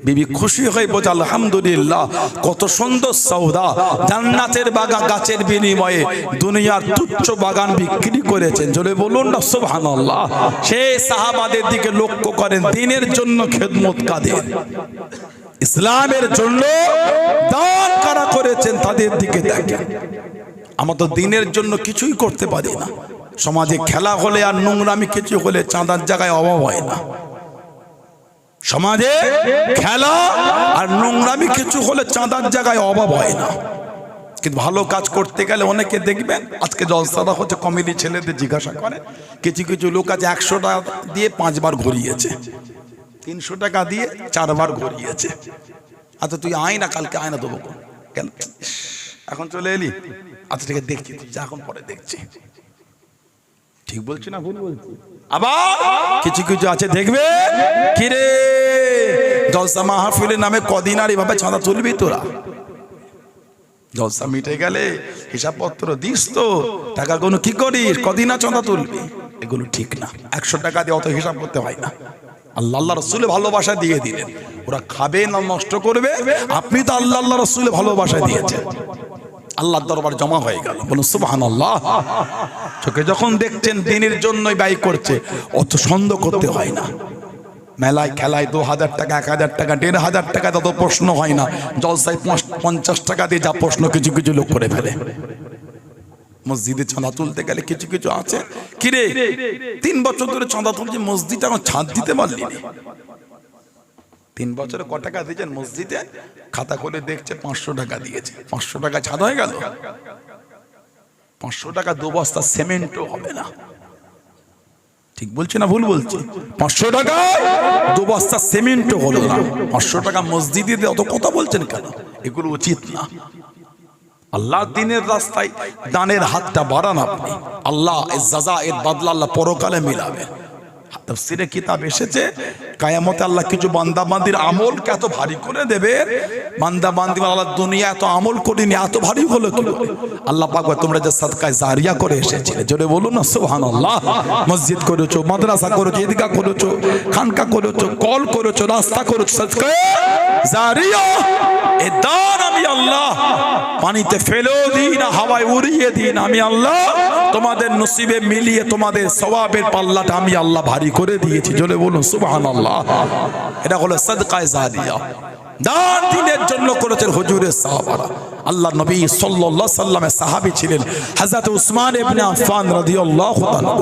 বিবি খুশি হয়ে বলে আলহামদুলিল্লাহ, কত সুন্দর সওদা, জান্নাতের বাগান গাছের বিনিময়ে দুনিয়ার তুচ্ছ বাগান বিক্রি করেছেন। জোরে বলুন না সুবহানাল্লাহ। সেই সাহাবাদের দিকে লক্ষ্য করেন, দ্বীনের জন্য খেদমত কাদের, ইসলামের জন্য দান কারা করেছেন তাদের দিকে দেখেন। আমরা তো দ্বীনের জন্য কিছুই করতে পারি না। সমাজে খেলা হলে আর নোংরামি কিছু হলে চাঁদার জায়গায় অভাব হয় না। সমাজে খেলা আর নোংরামি কিছু হলে চাঁদার জায়গায় অভাব হয় না। কিন্তু ভালো কাজ করতে গেলে অনেকে দেখবেন আজকে জলসাদা হচ্ছে, কমিটি ছেলেদের জিজ্ঞাসা করে, কিছু কিছু লোক আছে 100 টাকা দিয়ে 5 বার ঘুরিয়েছে, 300 টাকা দিয়ে 4 বার ঘুরিয়েছে। আচ্ছা তুই আয় না, কালকে আয় না দেবো, কেন এখন চলে এলি? আচ্ছা ঠিক আছে দেখছি, তুই যা, এখন পরে দেখছি। ঠিক বলছি না ভুল বলছি? আবার কিছু কিছু আছে দেখবে কিরে জলসা মাহফিলের নামে কদিন আর এভাবে চাঁদা তুলবি তোরা? জলসা মিটে গেলে হিসাবপত্র দিস তো, টাকাগুলো কি করিস, কদিন আর চাঁদা তুলবি? এগুলো ঠিক না। 100 টাকা দিয়ে অত হিসাব করতে হয় না। আল্লাহ রসুলে ভালোবাসা দিয়ে দিলেন, ওরা খাবে না নষ্ট করবে, আপনি তো আল্লাহ রসুলে ভালোবাসা দিয়েছেন, আল্লাহর দরবার জমা হয়ে গেল। বলুন সুবহানাল্লাহ। চোখে যখন দেখছেন দিনের জন্যই ব্যয় করছে, অত সন্দেহ করতে হয় না। মেলায় খেলায় 2000 টাকা, 1000 টাকা, 1500 টাকা তত প্রশ্ন হয় না। জলসায় 50 টাকা দিয়ে যা প্রশ্ন কিছু কিছু লোক করে ফেলে। মসজিদে চাঁদা তুলতে গেলে কিছু কিছু আছে, কিরে 3 বছর ধরে চাঁদা তুলছি, মসজিদে আমার ছাদ দিতে পারলি না। 3 বছরে ক টাকা দিয়েছেন মসজিদে? খাতা খুলে দেখছে 500 টাকা দিয়েছে। 500 টাকা ছাদ হয়ে গেল? 500 টাকা 2 বস্তা সিমেন্টও হবে না। ঠিক বলছি না ভুল বলছি? 500 টাকা 2 বস্তা সিমেন্টও হলো না। 500 টাকা মসজিদে দিয়ে অত কথা বলছেন কেন? এগুলো উচিত না। আল্লাহ দিনের রাস্তায় দানের হাতটা বাড়ান আপনি, আল্লাহ এর জাযা এর বদলা আল্লাহ পরকালে মিলাবে। তাফসীরে কিতাব এসেছে কিয়ামতে আল্লাহ কিছু বান্দা বান্দির আমলকে এত ভারী করে দেবে, বান্দা বান্দি আল্লাহ দুনিয়া এত আমল করিনি, এত ভারী হলো কি? আল্লাহ পাক তোমরা যে সাদকায়ে জারিয়া করে এসেছিলে, জোরে বলুন না সুবহানাল্লাহ। মসজিদ করেছো, মাদ্রাসা করেছো, ঈদগাহ করেছো, খানকা করেছো, কল করেছো, রাস্তা করেছো, সাদকায়ে জারিয়া, এ দান আমি আল্লাহ পানিতে ফেলেও দিই না, হাওয়ায় উড়িয়ে দিই না। আমি আল্লাহ তোমাদের নসিবে মিলিয়ে তোমাদের সওয়াবের পাল্লাটা আমি আল্লাহ ভারী করে দিয়েছি। জোরে বলুন সুবহানাল্লাহ। এটা হলো সাদকায়ে জারিয়া, দান দিনের জন্য করেছেন হুজুরের সাহাবারা। আল্লাহ নবী সাল্লাল্লাহু আলাইহি সাল্লামের সাহাবী ছিলেন হযরত উসমান ইবনে আফফান রাদিয়াল্লাহু তাআলা।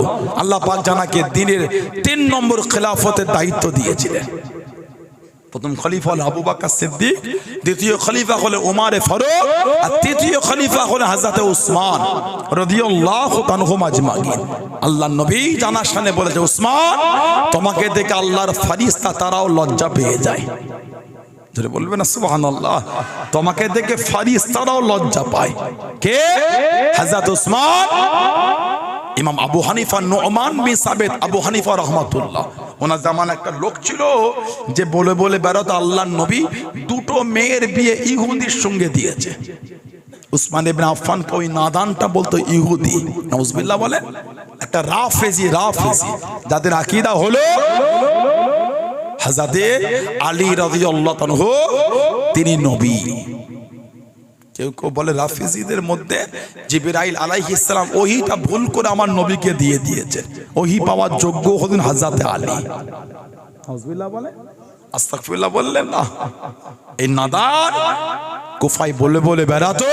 আল্লাহ পাক জানাকে দিনের 3 নম্বর খেলাফতের দায়িত্ব দিয়েছিলেন। প্রথম খলিফা হলো আবু বকর সিদ্দিক, দ্বিতীয় খলিফা হলো ওমর ফারুক, আর তৃতীয় খলিফা হলো হযরত উসমান রাদিয়াল্লাহু তাআলা আজমাইন। আল্লাহর নবী জানা শানে বলেছে, উসমান তোমাকে দেখে আল্লাহর ফেরেশতা তারাও লজ্জা পেয়ে যায়। জোরে বলবেন না সুবহানাল্লাহ। তোমাকে দেখে ফেরেশতারাও লজ্জা পায়। কে? হযরত উসমান। ইমাম আবু হানিফা নুমান বিন সাবিত আবু হানিফা রাহমাতুল্লাহ, ওনার জামানায় একটা লোক ছিল যে বলে বলে বেড়াতো আল্লাহর নবী দুটো মেয়ের বিয়ে ইহুদির সঙ্গে দিয়েছে। উসমান ইবনে আফফানকে ওই নাদানটা বলতো ইহুদি, নাউজুবিল্লাহ বলে। একটা রাফেজি যাদের আকীদা হলো হযরত আলী রাদিয়াল্লাহু আনহু তিনি নবী। কেউ কেউ বলে রাফিজিদের মধ্যে জিবরাইল আলাইহিস সালাম ওহিটা ভুল করে আমার নবীকে দিয়ে দিয়েছে, ওহি পাওয়ার যোগ্য হলেন হযরত আলী। নাউজুবিল্লাহ বলে, আস্তাগফিরুল্লাহ বললেন না। এই নাদান কুফায় বলে বলে বেড়াতো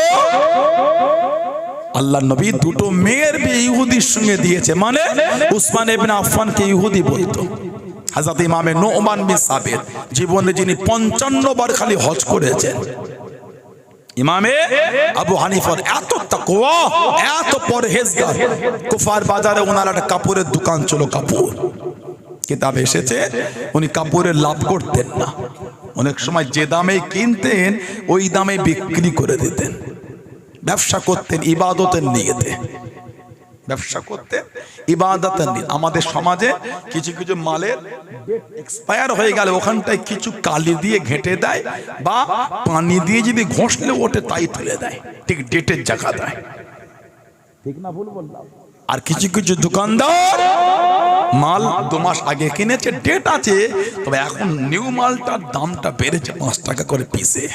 আল্লাহর নবী দুটো মেয়ের বিয়ে ইহুদির সঙ্গে দিয়েছে, মানে উসমান ইবনে আফফানকে ইহুদি বলতো। হযরত ইমামে নুমান বিন সাবিত জীবনে যিনি 55 বার খালি হজ করেছেন। ইমামে আবু হানিফার এত তাকওয়া, এত পরহেজগার। কুফার বাজারে ওনার একটা কাপড়ের দোকান ছিল, কাপড় কিতাব এসেছে উনি কাপড়ের লাভ করতেন না। অনেক সময় যে দামে কিনতেন ওই দামে বিক্রি করে দিতেন। ব্যবসা করতেন ইবাদতের নিয়তে, ব্যবসা করতে ইবাদতের নিয়তে। আমাদের সমাজে কিছু কিছু মালের এক্সপায়ার হয়ে গেলে ওখানটায় কিছু কালি দিয়ে ঘেঁটে দেয় বা পানি দিয়ে যদি ঘষলে ওঠে তাই তুলে দেয়, ঠিক ডেটের জায়গা দেয়, ঠিক না ভুল বললাম? আর কিছু কিছু দোকানদার মাল 2 মাস আগে কিনেছে, ডেট আছে, তবে এখন নিউ মালটার দামটা বেড়েছে 5 টাকা করে পিসে।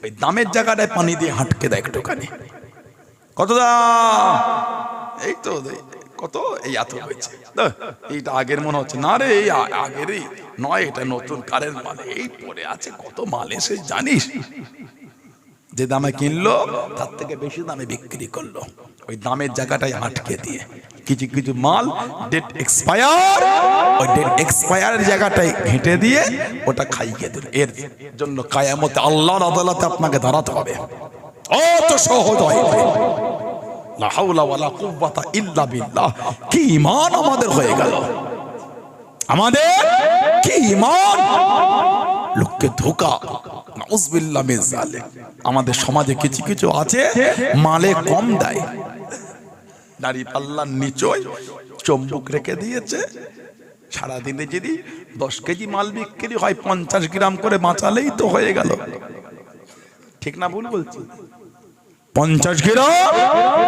ওই দামের জায়গাটায় পানি দিয়ে হাঁটকে দেয় একটুখানি। কত দাম? এই তো কত, এই এত হয়েছে। এইটা আগের মনে হচ্ছে না রে, এই আগেরই নয়, এটা নতুন কারের মাল, এই পরে আছে। কত মাল এসে জানিস? যে দামে কিনলো তার থেকে বেশি দামে বিক্রি করলো, ওই দামের জায়গাটায় আটকে দিয়ে। কিছু কিছু মাল ডেট এক্সপায়ার, ওই ডেট এক্সপায়ারের জায়গাটায় ঘেঁটে দিয়ে ওটা খাইয়ে দিল। এর জন্য কিয়ামতে আল্লাহর আদালতে আপনাকে দাঁড়াতে হবে। অত সহজ হয় লা হাওলা ওয়ালা কুওয়াতা ইল্লা বিল্লাহ। কি ঈমান আমাদের হয়ে গেল, আমাদের কি ঈমান! লোককে ধোঁকা, নাউযুবিল্লাহ মিন যালিক। আমাদের সমাজে কিছু কিছু আছে মালে কম দেয়, দাড়ি পাল্লার নিচয় চম্বুক রেখে দিয়েছে। সারাদিনে যদি 10 কেজি মাল বিক্রি হয় 50 গ্রাম করে বাঁচালেই তো হয়ে গেল, ঠিক না ভুল বলছি? 50 গ্রাম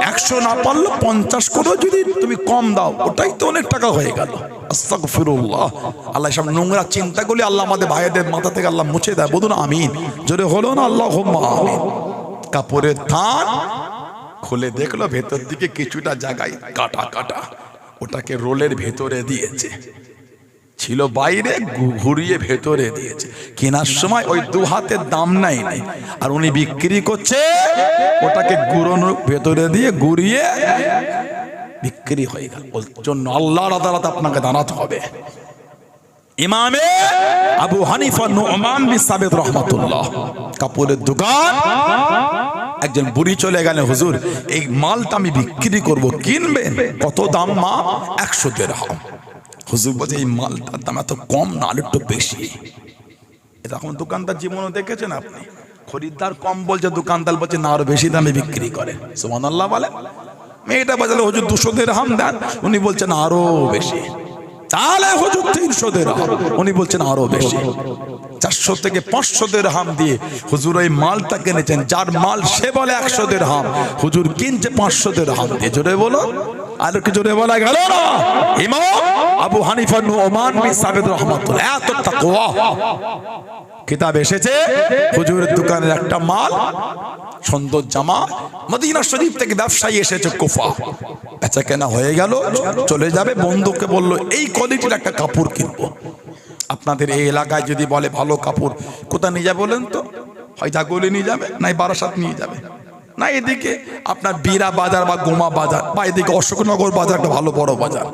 100 না পারলে 50 করে যদি তুমি কম দাও, ওটাই তো অনেক টাকা হয়ে গেল। আস্তাগফিরুল্লাহ। আল্লাহ সব নোংরা চিন্তাগুলি আল্লাহ আমাদের ভাইদের মাথা থেকে আল্লাহ মুছে দেয়। বলুন আমিন। জোরে হলো না আল্লাহুম্মা আমিন। কাপড়ের থান খুলে দেখলো ভেতর দিকে কিছুটা জায়গায় কাটা কাটা, ওটাকে রোলের ভেতরে দিয়েছে, ছিল বাইরে, ঘুরিয়ে ভেতরে দিয়েছে। কেনার সময় ওই 2 হাতের দাম নাই, আর উনি বিক্রি করছে ওটাকে গুঁড়োনোর ভেতরে দিয়ে ঘুরিয়ে বিক্রি হয়ে গেল। ওর জন্য আল্লাহর আদালতে আপনাকে দাঁড়াতে হবে। ইমামে আবু হানিফা নুমান বিন সাবিত রাহমাতুল্লাহ, কাপড়ের দোকান। একজন বুড়ি চলে গেলেন, হুজুর এই মালটা আমি বিক্রি করব, কিনবেন? কত দাম মা? 100 দিরহাম। হুজুর বলছে এই মালটার দাম এত কম না, আর একটু বেশি। এরকম দোকানদার জীবনে দেখেছেন আপনি? খরিদ্দার কম বলছে, দোকানদার বলছে না আরো বেশি দামে বিক্রি করে। সুবহানাল্লাহ বলে। মেয়েটা বাজালে হুজুর 200 দিরহাম দেন, উনি বলছেন আরো বেশি। তাহলে হুজুর 300 দিরহাম, উনি বলছেন আরো বেশি। 400 থেকে 500 দিরহাম দিয়ে হুজুর ওই মালটা কিনেছেন। যার মাল সে বলে 100 দিরহাম, হুজুর কিনছে 500 দিরহাম দিয়ে। জোরে বলো, আর কি জোরে বলা গেল না? ইমাম আবু হানিফা নুমান বিন সাবিত রাহমাতুল্লাহ, এত তাকওয়া। কিতাব এসেছে হুজুরের দোকানের একটা মাল, সুন্দর জামা, মদিনা শরীফ থেকে ব্যবসায়ী এসেছে কুফা, বেচা কেনা হয়ে গেল, চলে যাবে। বন্ধুকে বলল এই কোয়ালিটির একটা কাপড় কিনবো। আপনাদের এই এলাকায় যদি বলে ভালো কাপড়, কোথায় নিয়ে যাবে বলেন তো? হয় জাগলে নিয়ে যাবে, নাই বারাসাত নিয়ে যাবে, না এদিকে আপনার বীরা বাজার বা গোমা বাজার, বা এদিকে অশোকনগর বাজার, একটা ভালো বড় বাজার,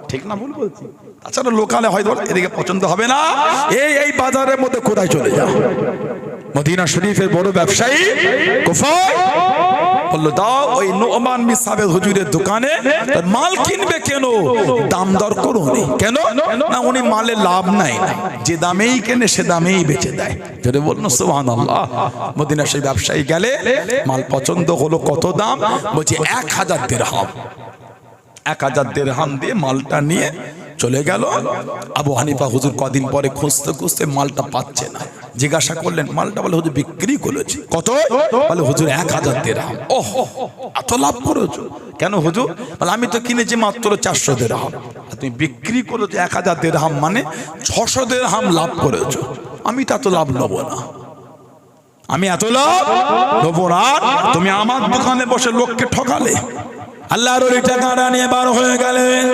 ঠিক না ভুল বলছি? তাছাড়া লোকালে হয়তো এদিকে পছন্দ হবে না, এই বাজারের মধ্যে কোথায় চলে যাও। মদিনা শরীফের বড় ব্যবসায়ী কুফায় বললো দাও ওই নোমান বিন সাবেত হুজুরের দোকানে মাল কিনবে। কেন? দাম দর করো নি। কেন না? উনি মালে লাভ নাই, যে দামেই কেনে সে দামেই বেচে দেয়। যদি বললো সুবহানাল্লাহ। মদিনা সেই ব্যবসায়ী গেলে মাল পছন্দ হলো, কত দাম? বলছে 1000 দিরহাম। 1000 দিরহাম দিয়ে মালটা নিয়ে চলে গেল। আবু হানিফা হুজুর কদিন পরে খুঁজতে খুঁজতে মালটা পাচ্ছে না, জিজ্ঞাসা করলেন মালটা, বলে হুজুর বিক্রি করেছি। কত? বলে হুজুর 1000 দিরহাম। ওহ, এত লাভ করেছো কেন হুজুর? বলে আমি তো কিনেছি মাত্র 400 দিরহাম, তুমি বিক্রি করেছো 1000 দিরহাম, মানে 600 দিরহাম লাভ করেছো। আমি তো এত লাভ নেবো না, আমি এত লাভ নেবো না। তুমি আমার দোকানে বসে লোককে ঠকালে। আল্লাহর ওই টাকাটা নিয়ে বার হয়ে গেলেন।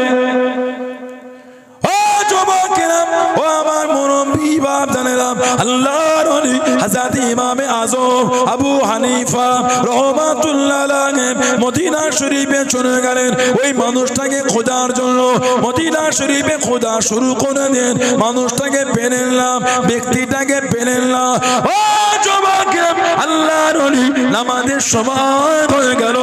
ও আমার মুরব্বি বাপ জানেরাম, আল্লাহর ওলি হযরত ইমামে আযম আবু হানিফা রাহমাতুল্লাহ আলাইহি মদিনা শরীফে চলে গেলেন ওই মানুষটাকে খোঁজার জন্য। মদিনা শরীফে খোঁজা শুরু করে দেন, মানুষটাকে পেলেন না, ব্যক্তিটাকে পেলেন না। ও যুবকেরা, আল্লাহর ওলি নামাজের সময় হয়ে গেল,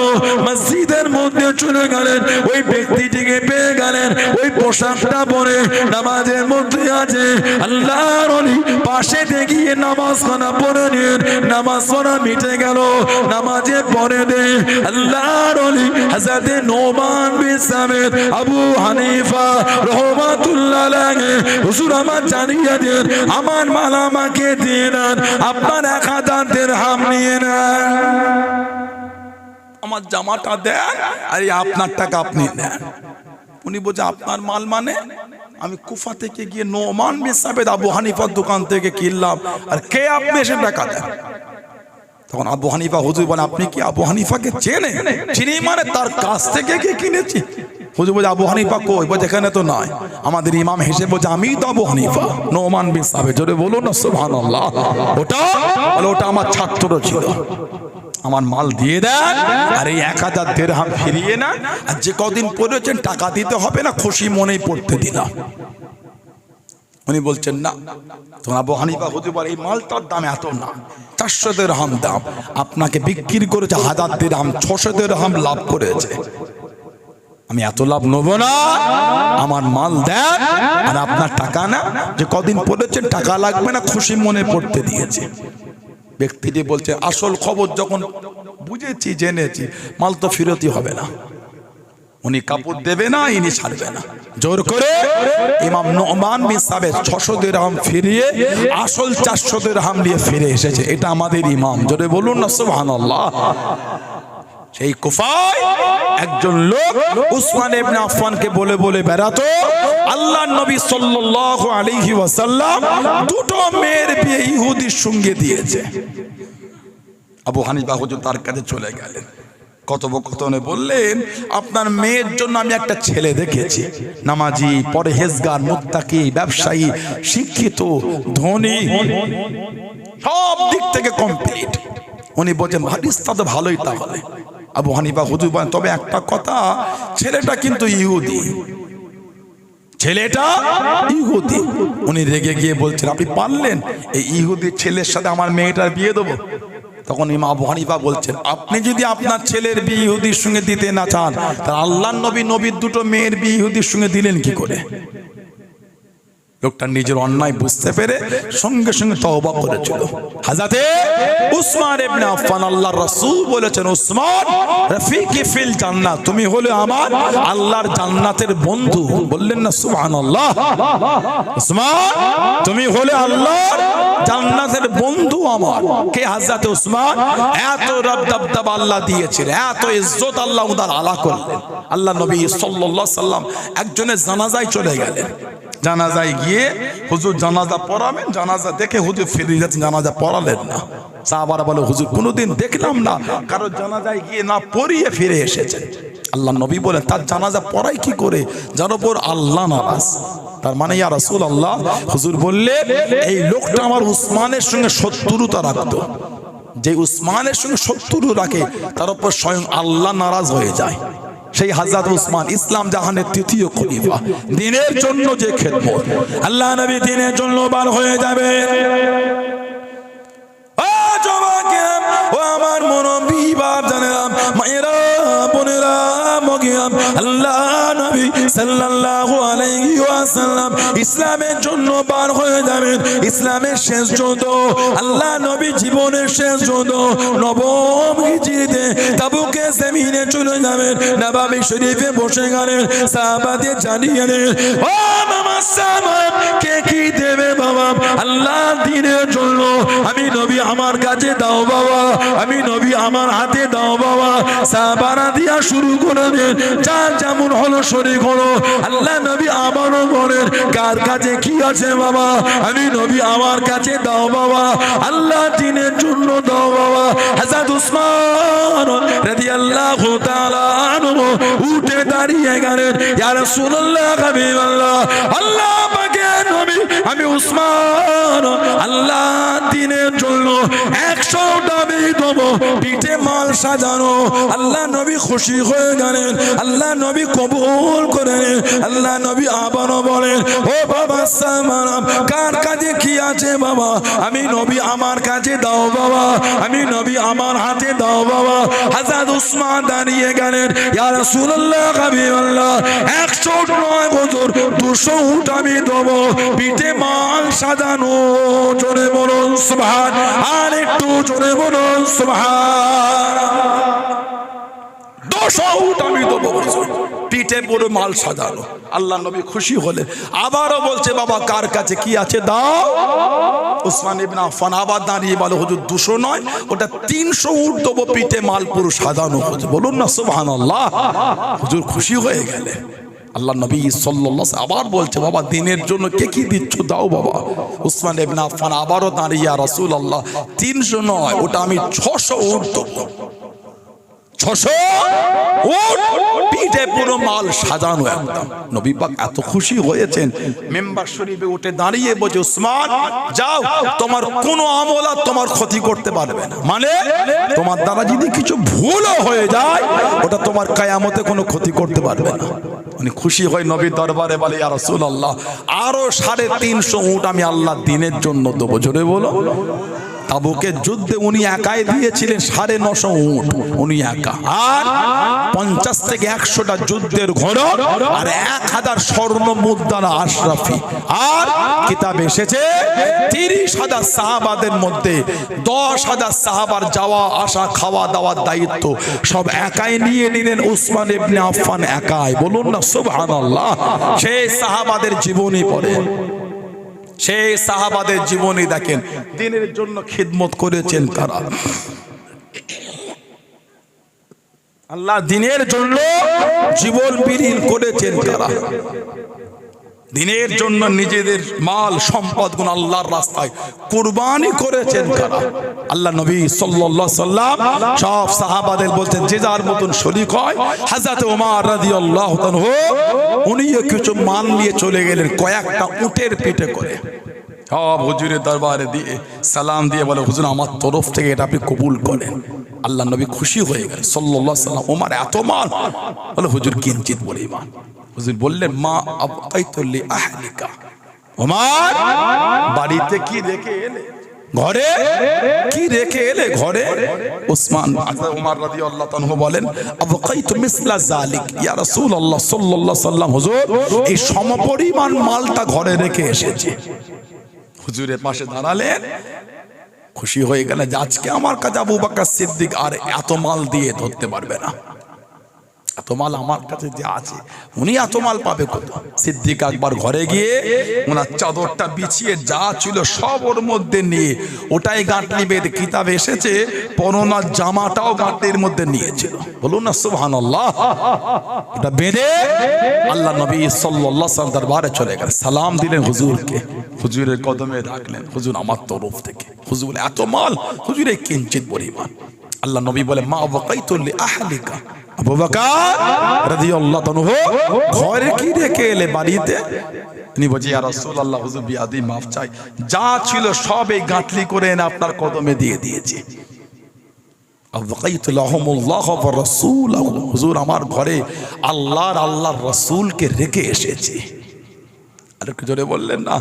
মসজিদের মধ্যে চলে গেলেন, ওই ব্যক্তিটিকে পেয়ে গেলেন, ওই পোশাকটা পরে নামাজের মধ্যে আছে। আল্লাহর ওলি পাশে গিয়ে নামাজ খানা পড়ে নিন, নামাজ পড়া মিটে গেল, নামাজে পড়ে দে। আল্লাহর ওলি হযরত নোমান বিন সাবেত আবু হানিফা রাহমাতুল্লাহ আলাইহি, হুজুর আমার জানিয়ে দেন, আমার মাল আমাকে দিয়ে দেন, আপনার 1000 দিরহাম নিয়ে নেন, আমার জামাটা দেন, আর আপনার টাকা আপনি নেন। উনি বলছে আপনার মাল মানে? আমি কুফা থেকে গিয়ে নোমান বিন সাবেত আবু হানিফার দোকান থেকে কিনলাম, আর কে আপনি এসে টাকা দেন? তখন আবু হানিফা হুজুর বলে আপনি কি আবু হানিফাকে চেনেন? চিনি মানে তার কাছ থেকে কি কিনেছি। হুজুর বলে আবু হানিফা কই? বলে এখানে তো নাই। আমাদের ইমাম হেসে বলছে আমিই তো আবু হানিফা, নোমান বিন সাবেত। জোরে বলুন না সুবহানাল্লাহ। ওটা আমার ছাত্র ছিল, আমার মাল দিয়ে দেন, আর এই 1000 দিরহাম ফিরিয়ে না, আর যে কদিন পড়েছেন টাকা দিতে হবে না, খুশি মনেই পড়তে দিলাম। উনি বলছেন না। তখন আবু হানিফা হুজুর বলে এই মালটার দাম এত না, 400 দিরহাম দাম, আপনাকে বিক্রি করেছে 1000 দিরহাম, 600 দিরহাম লাভ করেছে, আমি এত লাভ নেবো না, আমার মাল দেন, আর আপনার টাকা না, যে কদিন পড়েছেন টাকা লাগবে না, খুশি মনে পড়তে দিয়েছে। ব্যক্তিটি বলছে আসল খবর যখন বুঝেছি, জেনেছি, মাল তো ফেরতই হবে না, উনি কাপড় দেবে না, ইনি ছাড়বে না। জোর করে ইমাম নোমান বিন সাবেত 600 দিরহাম ফিরিয়ে আসল 400 দিরহাম নিয়ে ফিরে এসেছে। এটা আমাদের ইমাম। জোরে বলুন না সুবহানাল্লাহ। সেই কুফায় একজন লোক উসমান ইবনে আফফানকে বলে বলে বেড়াতো, আল্লাহর নবী সাল্লাল্লাহু আলাইহি ওয়াসাল্লাম দুটো মেয়ের বিয়ে ইহুদির সঙ্গে দিয়েছে। আবু হানিফা হুজুর তার কাছে চলে গেলেন, কথোপকথনে বললেন আপনার মেয়ের জন্য আমি একটা ছেলে দেখেছি, নামাজি, পরহেজগার, মুত্তাকি, ব্যবসায়ী, শিক্ষিত, ধনী, সব দিক থেকে কমপ্লিট। উনি বলছেন হাদিসটা তো ভালোই। তাহলে আবু হানিফা হুজুর বলেন তবে একটা কথা, ছেলেটা কিন্তু ইহুদি, ছেলেটা ইহুদি। উনি রেগে গিয়ে বলছেন আপনি পারলেন এই ইহুদি ছেলের সাথে আমার মেয়েটার বিয়ে দেবো? তখন ইমাম আবু হানিফা বলছেন আপনি যদি আপনার ছেলের বিয়ে ইহুদির সঙ্গে দিতে না চান, তাহলে আল্লাহর নবীর দুটো মেয়ের বিয়ে ইহুদির সঙ্গে দিলেন কি করে? লোকটা নিজের অন্যায় বুঝতে পেরে সঙ্গে সঙ্গে তওবা করেছিল। হযরতে উসমান ইবনে আফফান, আল্লাহর রাসূল বলেছেন উসমান রফিকি ফিল জান্নাত, তুমি হলে আমার আল্লাহর জান্নাতের বন্ধু। বললেন না সুবহানাল্লাহ। উসমান তুমি হলে আল্লাহর জান্নাতের বন্ধু আমার। কে? হযরতে উসমান। এত দবদবা আল্লাহ দিয়েছিলেন, এত ইজ্জত আল্লাহ উনার আলা করলেন। আল্লাহ নবী সাল্লাল্লাহু আলাইহি সাল্লাম একজনের জানাজায় চলে গেলেন। জানাজায় গিয়ে হুজুর জানাজা পড়াবেন, জানাজা দেখে হুজুর ফিরে যাচ্ছেন, জানাজা পড়ালেন না। সাহাবারা বলে হুজুর কোনোদিন দেখলাম না কারো জানাজায় গিয়ে না পড়িয়ে ফিরে এসেছেন। আল্লাহ নবী বলেন তার জানাজা পড়াই কি করে, যার উপর আল্লাহ নারাজ। তার মানে ইয়া রাসূলুল্লাহ, হুজুর বললেন এই লোকটা আমার উসমানের সঙ্গে শত্রুতা রাখতো, যে উসমানের সঙ্গে শত্রু রাখে তার উপর স্বয়ং আল্লাহ নারাজ হয়ে যায়। সেই হযরত উসমান ইসলাম জাহানের তৃতীয় খলিফা, দ্বীনের জন্য যে খেদমত, আল্লাহ নবী দ্বীনের জন্য বার হয়ে যাবে। ও যুবকেরা, ও আমার মুরব্বি বাপ জানেরা, মায়েরা, বোনেরা, মগিয়াম, আল্লাহ নবী সাল্লাল্লাহু আলাইহি ওয়াসাল্লাম ইসলামের জন্য বার হয়ে যাবেন। ইসলামের শেষ যুদ্ধ, আল্লাহ নবী জীবনের শেষ যুদ্ধ, নবম হিজরিতে তাবুকে জমিনে চলে যাবেন। নববী শরীফে বসে গেলেন, সাহাবাদের জানিয়ে দেন, ও মামা সাহাব, কে কি দেবে বাবা আল্লাহ দ্বীনের জন্য? আমি নবী আমার কাছে দাও বাবা, আমি নবী আমার হাতে দাও বাবা। সাহাবারা দিয়া শুরু করে দেন, যার যেমন হলো শরীক হলো। আল্লাহ নবী আবারও বলেন, কার কাছে কি আছে বাবা? আমি নবী আমার কাছে দাও বাবা, আল্লাহ দ্বীনের জন্য দাও বাবা। হযরত উসমান রাদিয়াল্লাহু তাআলা আনহু উঠে দাঁড়িয়ে গেলেন, ইয়া রাসূলুল্লাহ, হাবিবাল্লাহ, আল্লাহ পাকের নবী, আমি উসমান আল্লাহ দ্বীনের জন্য 100টা দেব, পিঠে মাল সাজানো। আল্লাহ নবী খুশি হয়ে গেলেন, আল্লাহ নবী কবুল করেন। আল্লাহ নবী আবারও বলেন, ও বাবা সালাম, কার কাছে কি আছে বাবা? আমি নবী আমার কাছে দাও বাবা, আমি নবী আমার হাতে দাও বাবা। হযরত উসমান দাঁড়িয়ে গেলেন, ইয়া রাসূলুল্লাহ, হাবিবাল্লাহ, 100 নয় হুজুর, 200 উট আমি দেব, পিঠে মাল সাজানো। জোরে বলুন সুবহান, আর একটু জোরে বলুন সুবহান। 200 উট আমি দেবো হুজুর, পিঠে পুরো মাল সাজানো। আল্লাহ নবী খুশি হলেন, আবারও বলছে, বাবা কার কাছে কি আছে দাও। উসমান ইবনে আফফান আবার দাঁড়িয়ে বলে, হুজুর 200 নয়, ওটা 300 উট দেবো, পিঠে মাল পুরো সাজানো। হুজুর বলুন না সুবহানাল্লাহ। হুজুর খুশি হয়ে গেলেন। আল্লাহ নবী সাল্লাল্লাহু আলাইহি আবার বলছে, বাবা দ্বীনের জন্য কে কি দিচ্ছ দাও বাবা। উসমান ইবনে আফফান আবারও দাঁড়িয়ে, ইয়া রাসূলুল্লাহ 300 নয়, ওটা আমি 600 উট দেবো। 600 উট, পিঠে পুরো মাল সাজানো একদম। নবী পাক এত খুশি হয়েছেন, মেম্বার শরীফে উঠে দাঁড়িয়ে বলছে, উসমান যাও, তোমার কোনো আমল আর তোমার ক্ষতি করতে পারবে না। মানে তোমার দ্বারা যদি কিছু ভুলও হয়ে যায়, ওটা তোমার কিয়ামতে কোনো ক্ষতি করতে পারবে না। উনি খুশি হয়ে নবীর দরবারে বলে, ইয়া রাসূলুল্লাহ, আরো 350 উট আমি আল্লাহর দ্বীনের জন্য দেবো। জোরে বলো। তাবুকের যুদ্ধে উনি একাই দিয়েছিলেন 950 উট, উনি একা। আর 50 থেকে 100টা যুদ্ধের ঘোড়া আর 1000 স্বর্ণ মুদ্রা আশরাফি। আর কিতাবে এসেছে 30,000 সাহাবাদের মধ্যে 10,000 সাহাবার যাওয়া আসা খাওয়া দাওয়ার দায়িত্ব সব একাই নিয়ে নিলেন উসমান ইবনে আফফান একাই। বলুন না সুবহানাল্লাহ। সেই সাহাবাদের জীবনী পড়ে, সেই সাহাবাদের জীবনী দেখেন, দ্বীনের জন্য খিদমত করেছেন তারা। আল্লাহ দ্বীনের জন্য জীবন বিলীন করেছেন তারা। দ্বীনের জন্য নিজেদের মাল সম্পদ গুণ আল্লাহর রাস্তায় কুরবানি করেছেন তারা। আল্লাহ নবী সাল্লাল্লাহু আলাইহি সাল্লাম সব সাহাবাদের বলতেন, যে যার মতন শরীক হয়। হযরত ওমর রাদিয়াল্লাহু তাআলা উনিও কিছু মাল নিয়ে চলে গেলেন, কয়েকটা উটের পিঠে করে। সব হুজুরের দরবারে দিয়ে সালাম দিয়ে বলে, হুজুর আমার তরফ থেকে এটা আপনি কবুল করেন। আল্লাহ নবী খুশি হয়ে গেলেন সাল্লাল্লাহু আলাইহি সাল্লাম। ওমর এত মাল, বলে হুজুর কিঞ্চিত পরিমাণ। হুজুর বললেন, মা আবকাইতু লি আহলিকা। ওমর বাড়িতে কি রেখে এলে? ঘরে কি রেখে এলে? ঘরে। উসমান ওমর রাদিয়াল্লাহু তাআলা বলেন, আবকাইতু মিসলা যালিক ইয়া রাসূলুল্লাহ সাল্লাল্লাহু আলাইহি সাল্লাম, হুজুর এই সমপরিমাণ মালটা ঘরে রেখে এসেছি। হুজুরের পাশে দাঁড়ালেন, খুশি হয়ে গেলেন যে আজকে আমার কাছে আবু বকর সিদ্দিক আর এত মাল দিয়ে ধরতে পারবে না। এত মাল আমার কাছে যে আছে, উনি এত মাল পাবে কত? সিদ্দিক একবার ঘরে গিয়ে ওনার চাদরটা বিছিয়ে যা ছিল সব ওর মধ্যে নিয়ে ওটাই গাঁটলি বেঁধে, কিতাবে এসেছে পরনার জামাটাও গাঁটলির মধ্যে নিয়েছিল। বলুন না সুবহানাল্লাহ। এটা বেঁধে আল্লাহ নবী সাল্লাল্লাহু আলাইহি ওয়াসাল্লাম দরবারে চলে গেলেন, সালাম দিলেন হুজুরকে, হুজুরের কদমে রাখলেন, হুজুর আমার তরফ থেকে। হুজুর এত মাল, হুজুরে কিঞ্চিত পরিমাণ। আল্লাহ নবী বলে, মা ওয়াকাইতু লি আহলিকা। আবু বকর রাদিয়াল্লাহু তাআলা ঘরে কি রেখে এলে বাড়িতে? তিনি বলছে, ইয়া রাসূলুল্লাহ, হুজুর বিয়াদি মাফ চাই, যা ছিল সব এই গাঁটলি করে এনে আপনার কদমে দিয়ে দিয়েছি। আবকাইতু লাহুমুল্লাহ ওয়া রাসূলুহু, হুজুর আমার ঘরে আল্লাহর রাসূলকে রেখে এসেছি। আর একটু জোরে বললেন না,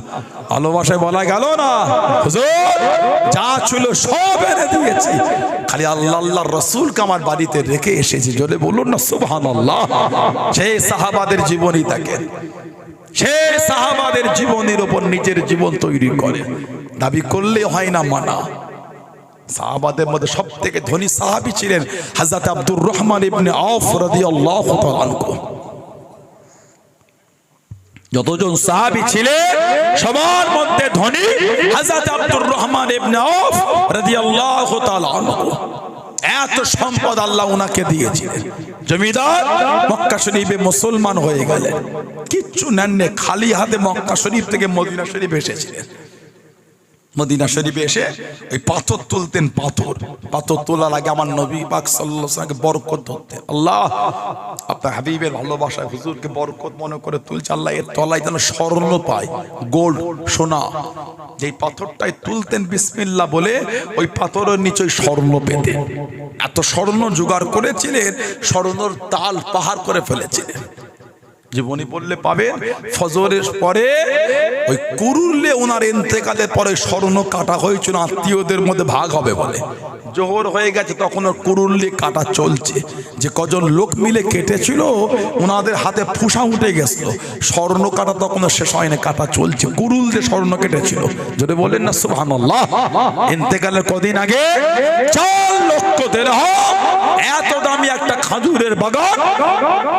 ভালোবাসায় বলা গেল না, হুজুর যা ছিল সব এনে দিয়েছি, খালি আল্লাহর রাসূলকে আমার বাড়িতে রেখে এসেছি। জোরে বলুন না সুবহানাল্লাহ। সেই সাহাবাদের জীবনী দেখেন, সেই সাহাবাদের জীবনের উপর নিজের জীবন তৈরি করে, দাবি করলে হয় না মানা। সাহাবাদের মধ্যে সবথেকে ধনী সাহাবী ছিলেন হযরত আব্দুর রহমান ইবনে আওফ রাদিয়াল্লাহু তাআলা আনহু। যতজন সাহাবী ছিলেন সবার মধ্যে ধনী হযরত আব্দুর রহমান ইবনে আওফ রাদিয়াল্লাহু তাআলা আনহু। এত সম্পদ আল্লাহ ওনাকে দিয়েছিলেন। জমিদার, মক্কা শরীফে মুসলমান হয়ে গেলেন, কিচ্ছু নেননি, খালি হাতে মক্কা শরীফ থেকে মদিনা শরীফ এসেছিলেন। মদিনা শরীফে এসে ওই পাথর তুলতেন, পাথর তোলার আগে আমার নবী পাক সাল্লাল্লাহু আলাইহি ওয়াসাল্লামকে বরকত ধরতেন। আল্লাহ আপনার হাবিবের ভালোবাসায় হুজুরকে বরকত মনে করে তুলছে, আল্লাহ এর তলায় যেন স্বর্ণ পায়, গোল্ড সোনা। যেই পাথরটাই তুলতেন বিসমিল্লাহ বলে, ওই পাথরের নিচে স্বর্ণ পেতেন। এত স্বর্ণ জোগাড় করেছিলেন, স্বর্ণর তাল পাহাড় করে ফেলেছিলেন। জীবনী পড়লে পাবেন, ফজরের পরে ওই কুরুলে ওনার ইন্তেকালের পরে স্বর্ণ কাটা হয়েছিল, আত্মীয়দের মধ্যে ভাগ হবে বলে। জোহর হয়ে গেছে, তখন কুরুল্লি কাটা চলছে। যে কজন লোক মিলে কেটেছিল ওনাদের হাতে ফুসা উঠে গেছিল, স্বর্ণ কাটা তখন শেষ হয়নি, কাটা চলছে। কুরুল দিয়ে স্বর্ণ কেটেছিল। যদি বলেন না সুবহানাল্লাহ। ইন্তেকালের কদিন আগে 4 লক্ষ দিরহাম এত দামি একটা খাজুরের বাগান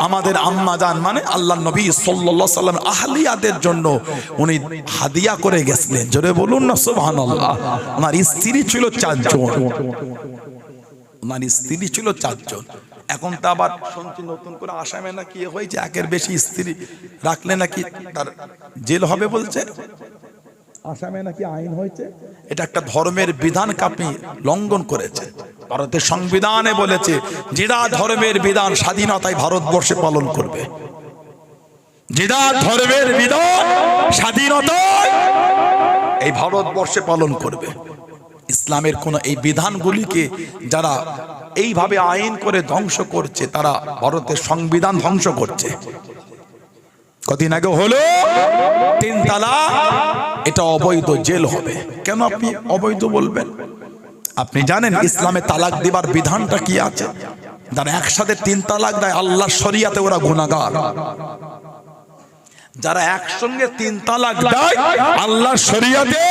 আমাদের আম্মা জান মানে আল্লাহর নবী সাল্লাল্লাহু আলাইহি সাল্লাম আহলিয়াদের জন্য উনি হাদিয়া করে গেছিলেন। জোরে বলুন না সুবহানাল্লাহ। ওনার স্ত্রী ছিল 4 জন, ওনার স্ত্রী ছিল 4 জন। এখন তো আবার শুনছি নতুন করে আসামে নাকি হয়েছে, একের বেশি স্ত্রী রাখলে নাকি তার জেল হবে বলছে। আসামে নাকি আইন হয়েছে, এটা একটা ধর্মের বিধানকে আপনি লঙ্ঘন করেছেন। ভারতের সংবিধানে বলেছে যেটা ধর্মের বিধান স্বাধীনতায় ভারতবর্ষে পালন করবে, যেটা ধর্মের বিধান স্বাধীনতায় এই ভারতবর্ষে পালন করবে। ইসলামের কোন এই বিধানগুলিকে যারা এইভাবে আইন করে ধ্বংস করছে, তারা ভারতের সংবিধান ধ্বংস করছে। কদিন আগে হলো 3 তালাক, এটা অবৈধ, জেল হবে। কেন আপনি অবৈধ বলবেন? আপনি জানেন ইসলামে তালাক দেবার বিধানটা কি আছে? যারা একসাথে 3 তালাক দেয় আল্লাহর শরিয়াতে ওরা গুনাহগার। যারা একসঙ্গে 3 তালাক দেয় আল্লাহর শরিয়াতে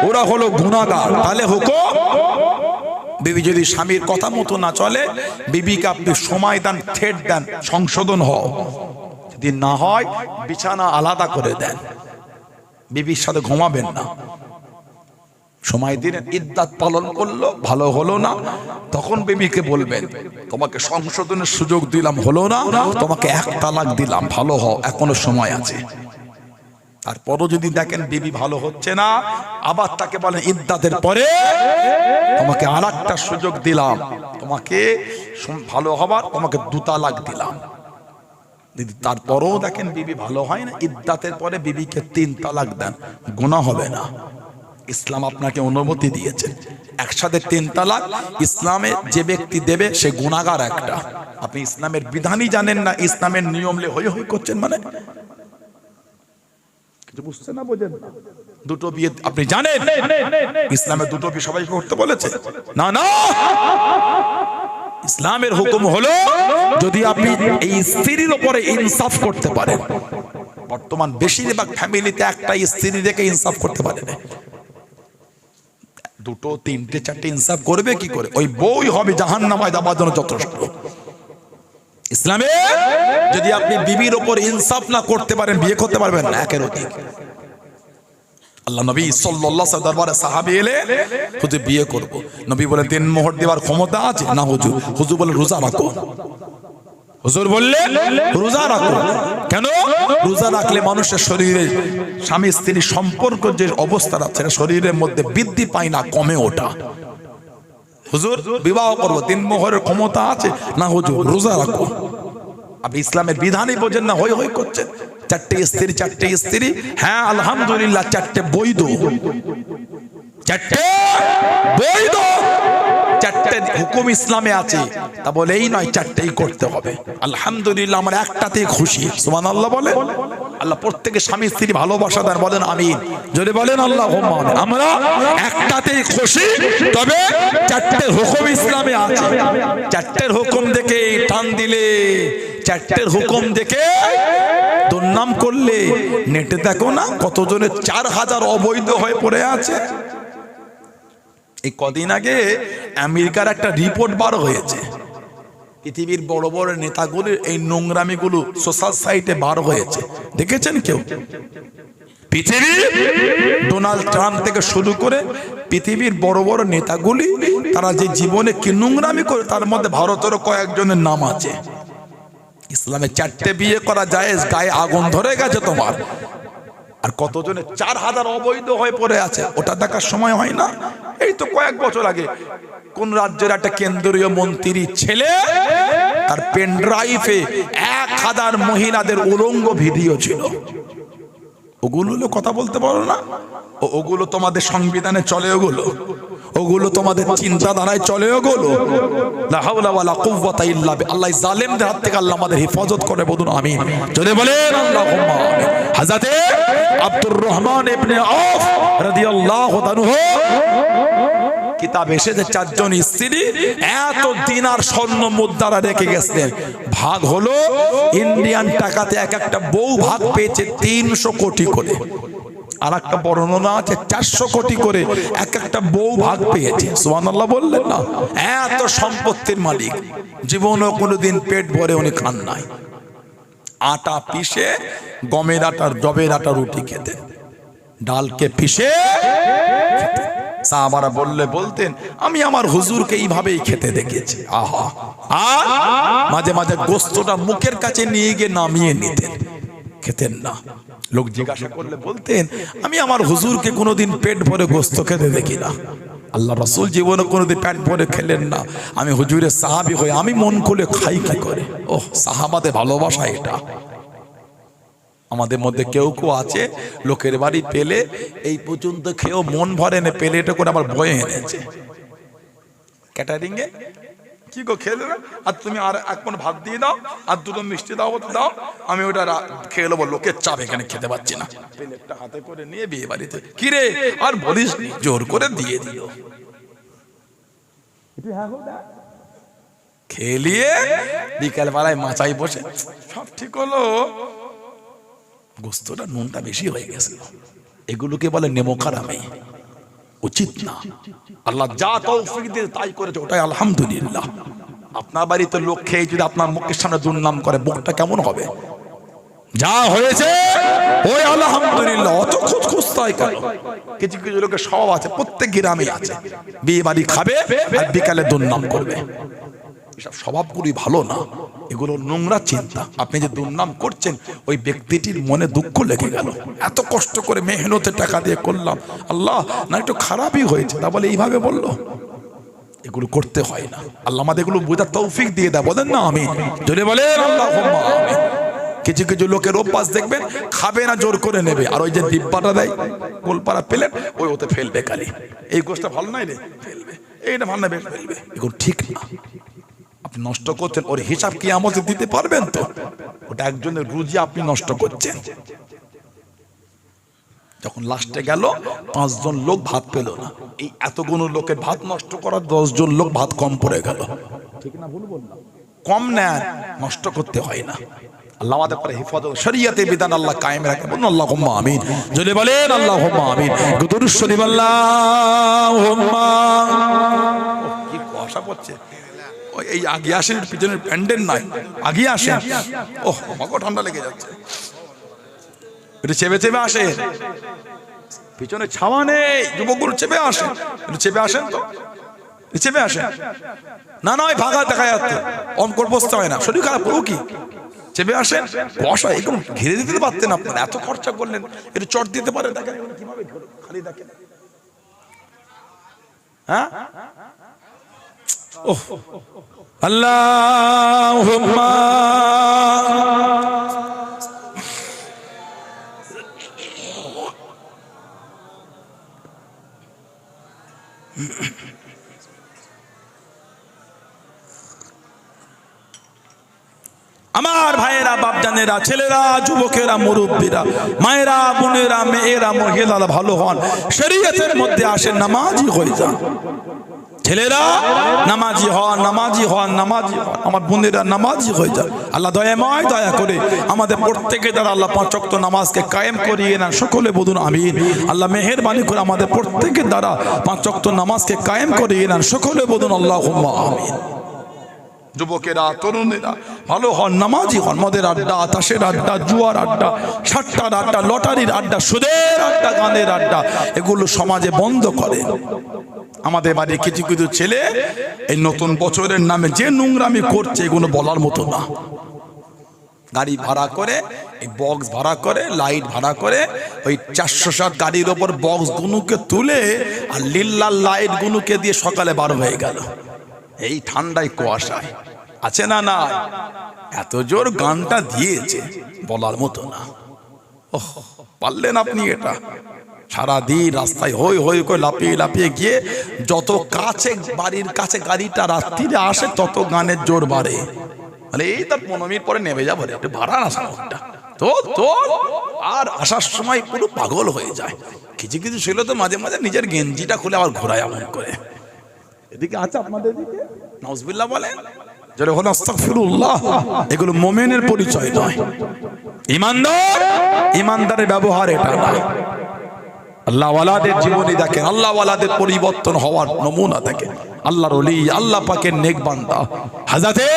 ওরা হলো গুনাহগার। তাহলে হুকুম, বিবি যদি স্বামীর কথা মতো না চলে, বিবিকে আপনি সময় দেন, থ্রেট দেন, সংশোধন হও। যদি না হয় বিছানা আলাদা করে দেন, বিবির সাথে ঘুমাবেন না। সময় দিলেন, ইদ্দাত পালন করলো, ভালো হলো না, তখন বিবিকে বলবেন তোমাকে সংশোধনের সুযোগ দিলাম, হলো না, তোমাকে 1 তালাক দিলাম, ভালো হও, এখনো সময় আছে। তারপরও যদি দেখেন বিবি ভালো হচ্ছে না, আবার তাকে বলেন ইদ্দাতের পরে তোমাকে আরেকটা সুযোগ দিলাম, তোমাকে ভালো হবার, তোমাকে 2 তালাক দিলাম। যদি তারপরও দেখেন বিবি ভালো হয় না, ইদ্দাতের পরে বিবিকে 3 তালাক দেন, গুনাহ হবে না। ইসলাম আপনাকে অনুমতি দিয়েছে একসাথে 3 তালাক। ইসলামে যে ব্যক্তি দেবে সে গুনাহগার একটা। আপনি ইসলামের বিধানই জানেন না, ইসলামের নিয়মলে হই হই করছেন, মানে কিছু বুঝছেন না, বোঝেন না। 2টো বিয়ে আপনি জানেন ইসলামে 2টো বিয়ে সবাই করতে বলেছে? না না, ইসলামের হুকুম হলো যদি আপনি এই স্ত্রীর উপরে ইনসাফ করতে পারেন। বর্তমান বেশিরভাগ ফ্যামিলিতে একটা স্ত্রী রেখে ইনসাফ করতে পারে না, 2টো 3টে 4টে ইনসাফ করবে কি করে? ওই বউই হবে জাহান্নামে যাবার জন্য যথেষ্ট। ইসলামে যদি আপনি বিবির উপর ইনসাফ না করতে পারেন, বিয়ে করতে পারবেন না, একের অধিক। আল্লাহ নবী সাল্লাল্লাহু আলাইহি ওয়াসাল্লাম দরবারে সাহাবী এলে, হুজুর বিয়ে করব। নবী বলে 3 মোহর দেওয়ার ক্ষমতা আছে? না হুজুর। হুজুর বলে রোজা রাখো। হুজুর বললেন রোজা রাখো। কেন? রোজা রাখলে মানুষের শরীরে স্বামী স্ত্রীর সম্পর্ক যে অবস্থা আছে শরীরের মধ্যে বৃদ্ধি পায় না, কমে ওঠা। হুজুর বিবাহ করব, 3 মোহরের ক্ষমতা আছে? না হুজুর। রোজা রাখো। আপনি ইসলামের বিধানই বোঝেন না, হই হই করছেন। 4টে স্ত্রী, হ্যাঁ আলহামদুলিল্লাহ 4টে বৈধ, 4টে বৈধ। চারটে হুকুম ইসলামে আছে, তা বলে এই নয় চারটেই করতে হবে। আলহামদুলিল্লাহ আমরা একটাতেই খুশি, সুবহানাল্লাহ বলে। আল্লাহ প্রত্যেকে স্বামী স্ত্রী ভালোবাসা দেন, বলেন আমিন। যদি বলেন আল্লাহুম্মা আমিন। আমরা একটাতেই খুশি, তবে চারটে হুকুম ইসলামে আছে। চারটের হুকুম দেখে টান দিলে, চারটের হুকুম দেখে দুর্নাম করলে, নেটে দেখো না কতজনের 4000 অবৈধ হয়ে পড়ে আছে। এই কদিন আগে আমেরিকার একটা রিপোর্ট বার হয়েছে, পৃথিবীর বড় বড় নেতাগুলির এই নোংরামিগুলো সোশ্যাল সাইটে বার হয়েছে, দেখেছেন কেউ? পৃথিবী ডোনাল্ড ট্রাম্প থেকে শুরু করে পৃথিবীর বড় বড় নেতাগুলি তারা যে জীবনে কি নোংরামি করে, তার মধ্যে ভারতেরও কয়েকজনের নাম আছে। ইসলামে 4টে বিয়ে করা জায়েজ, গায়ে আগুন ধরে গেছে তোমার। আর কতজনে 4000 অবৈধ হয়ে পড়ে আছে, ওটা দেখার সময় হয় না। এই তো কয়েক বছর আগে কোন রাজ্যের একটা কেন্দ্রীয় মন্ত্রী ছেলে, তার পেন ড্রাইভে 1000 মহিলাদের উলঙ্গ ভিডিও ছিল। ওগুলো কথা বলতে পারো না? ওগুলো তোমাদের সংবিধানে চলে, ওগুলো তোমাদের চিন্তাধারায় চলে, ওগুলো লা হাওলা ওয়ালা কুওয়াতা ইল্লা বিল্লাহ। আল্লাহ জালেমদের হাত থেকে আল্লাহ আমাদের হেফাজত করে, বলুন আমিন। যদি বলেন আল্লাহুম্মা আমিন। হযরতে আব্দুর রহমান ইবনে আওফ রাদিয়াল্লাহু আনহু কিতাব এসেছে, 4 জন স্ত্রী এত দিনার স্বর্ণ মুদ্রা রেখে গেছেন। ভাগ হলো ইন্ডিয়ান টাকাতে এক একটা বউ ভাগ পেয়েছে 300 কোটি করে। আর একটা বর্ণনা আছে 400 কোটি করে এক একটা বউ ভাগ পেয়েছে। সুবহানাল্লাহ বললেন না? এত সম্পত্তির মালিক, জীবনও কোনোদিন পেট ভরে উনি খান নাই। আটা পিষে গমের আটার জবের আটা রুটি খেতেন, ডালকে পিষে খেতেন। সাহাবারা বলতেন আমি আমার হুজুরকে এইভাবেই খেতে দেখেছি। আহা! আর মাঝে মাঝে গোস্তটা মুখের কাছে নিয়ে গিয়ে নামিয়ে নিতেন, খেতেন না। লোক জিজ্ঞাসা করলে বলতেন আমি আমার হুজুরকে কোনোদিন পেট ভরে গোস্ত খেতে দেখি না। আল্লাহ রাসূল জীবনে কোনোদিন পেট ভরে খেলেন না। আমি হুজুরের সাহাবী হয়ে আমি মন খুলে খাই কি করে। ওহ, সাহাবাদের ভালোবাসা এটা। আমাদের মধ্যে কেউ কেউ আছে লোকের বাড়ি পেলে এই পর্যন্ত খেয়েও মন ভরে না, পেলে এটা করে আবার বয়ে এনেছে ক্যাটারিং এ। কি গো খেলে না? আর তুমি আর এক মন ভাত দিয়ে দাও, আর 2টো মিষ্টি দাও, দাও, আমি ওটা খেয়ে নেবো। লোকের চাপ, এখানে খেতে পাচ্ছি না। প্লেটটা হাতে করে নিয়ে বিয়ে বাড়িতে, কি রে আর বলিস, জোর করে দিয়ে দিও। খেলিয়ে বিকাল বেলায় মাচাই বসে সব ঠিক হলো, গোস্তটা নুনটা বেশি হয়ে গেছে। এগুলোকে বলে নেমোখারামি, উচিত না। আল্লাহ যা তৌফিক দিয়ে তাই করেছে, ওটাই আলহামদুলিল্লাহ। আপনার বাড়িতে লোক খেয়ে যদি আপনার মুখের সামনে দুর্নাম করে, মুখটা কেমন হবে? যা হয়েছে ওই আলহামদুলিল্লাহ, অত খুঁজতে কেন? কিছু কিছু লোকের স্বভাব আছে, প্রত্যেক গ্রামে আছে, বিয়ে বাড়ি খাবে আর বিকালে দুর্নাম করবে। এসব স্বভাবগুলি ভালো না, এগুলো নোংরা চিন্তা। আপনি যে দুর্নাম করছেন, ওই ব্যক্তিটির মনে দুঃখ লেগে গেল, এত কষ্ট করে মেহনতে টাকা দিয়ে করলাম, আল্লাহ না একটু খারাপই হয়েছে, তা বলে এইভাবে বললো। এগুলো করতে হয় না। আল্লাহ আমাদের এগুলো বোঝার তৌফিক দিয়ে দেয়, বলেন না আমিন। যদি বলেন আল্লাহুম্মা আমিন। কিছু কিছু লোকের অভ্যাস দেখবেন, খাবে না জোর করে নেবে, আর ওই যে ডিব্বাটা দেয় গোলপাড়া প্লেট, ওই ওতে ফেলবে খালি। এই গোষ্ঠটা ভালো নাই রে, ফেলবে, এইটা ভালো না, ফেলবে। এগুলো ঠিক না। আপনি নষ্ট করছেন, ওর হিসাব কিয়ামতে দিতে পারবেন তো? ওটা একজনের রুজি আপনি নষ্ট করছেন। যখন লাস্টে গেল 5 জন লোক ভাত পেল না, এই এতগুলো লোকের ভাত নষ্ট করার 10 জন লোক ভাত কম পড়ে গেল। ঠিক না ভুল বললাম? কম নেন, নষ্ট করতে হয় না। আল্লাহ আমাদের পরে হেফাজত, শরীয়তের বিধান আল্লাহ কায়েম রাখে, বলুন আল্লাহুম্মা আমিন। যদি বলেন আল্লাহুম্মা আমিন। দুরূদ শরীফ আল্লাহুম্মা। কি কুয়াশা পড়ছে, এই আগে আসেন, পিছনের প্যান্ডেল নাই, আগে আসেন। ওহ, আমাকে ঠান্ডা লেগে যাচ্ছে, একটু চেপে চেপে আসেন, পিছনে ছাওয়া নেই, যুবকগুলো চেপে আসেন, একটু চেপে আসেন তো, চেপে আসেন। না নয় ভাগা দেখা যাচ্ছে, অঙ্কর বসতে হয় না, শরীর খারাপ করবো কি, চেপে আসেন। কুয়াশা একদম ঘিরে দিতে পারতেন আপনারা, এত খরচা করলেন, একটু চট দিতে পারে, দেখেন কিভাবে খালি দেখেন। হ্যাঁ, ওহ আল্লাহুম্মা। আমার ভাইয়েরা, বাপজানেরা, ছেলেরা, যুবকেরা, মুরব্বীরা, মায়েরা, বোনেরা, মেয়েরা, মহিলারা ভালো হন, শরীয়তের মধ্যে আসেন, নামাজি হয়ে যান। ছেলেরা নামাজি হন, নামাজি হন, নামাজি হন। আমার বোনেরা নামাজি হয়ে যান। আল্লাহ দয়াময়, দয়া করে আমাদের প্রত্যেকে দ্বারা আল্লাহ 5 ওয়াক্ত নামাজকে কায়েম করিয়ে নেন। সকলে বলুন আমিন। আল্লাহ মেহেরবানি করে আমাদের প্রত্যেকের দ্বারা 5 ওয়াক্ত নামাজকে কায়েম করিয়ে নেন। সকলে বলুন আল্লাহুম্মা আমিন। যুবকেরা, তরুণেরা ভালো হন, নামাজি হন। মদের আড্ডা, তাসের আড্ডা, জুয়ার আড্ডা, সাট্টার আড্ডা, লটারির আড্ডা, সুদের আড্ডা, গানের আড্ডা, এগুলো সমাজে বন্ধ করে। আমাদের বাড়ি কিছু কিছু ছেলে এই নতুন বছরের নামে যে নোংরামি করছে, এগুলো বলার মতো না। গাড়ি ভাড়া করে, এই বক্স ভাড়া করে, লাইট ভাড়া করে, ওই 460 গাড়ির ওপর বক্স গুনুকে তুলে আর লিল্লার লাইট গুনুকে দিয়ে সকালে বার হয়ে গেল এই ঠান্ডায়, কুয়াশায়। আছে না? না, এত জোর গানটা দিয়েছে, বলার মতো না। ওহ, পারলেন আপনি এটা? সারাদিন রাস্তায় হই হই করে লাফিয়ে লাফিয়ে গিয়ে যত কাছে, বাড়ির কাছে গাড়িটা রাত্রিরে আসে, তত গানের জোর বাড়ে। মানে এই তার 15 মিনিট পরে নেমে যাবো, একটু ভাড়া আসা তো তো আর আসার সময় পুরো পাগল হয়ে যায়। কিছু কিছু ছিল তো মাঝে মাঝে নিজের গেঞ্জিটা খুলে আবার ঘোরায় এমন করে। এদিকে আছে আপনাদের দিকে, নাউজুবিল্লাহ বলেন, যারা হলো আস্তাগফিরুল্লাহ। এগুলো মুমিনের পরিচয় নয়। ইমানদার, ইমানদারের ব্যবহার এটা না। আল্লাহ ওয়ালাদের জীবনী দেখেন, আল্লাহ ওয়ালাদের পরিবর্তন হওয়ার নমুনা দেখেন। আল্লাহর ওলি, আল্লাহ পাকের নেক বান্দা হযরতে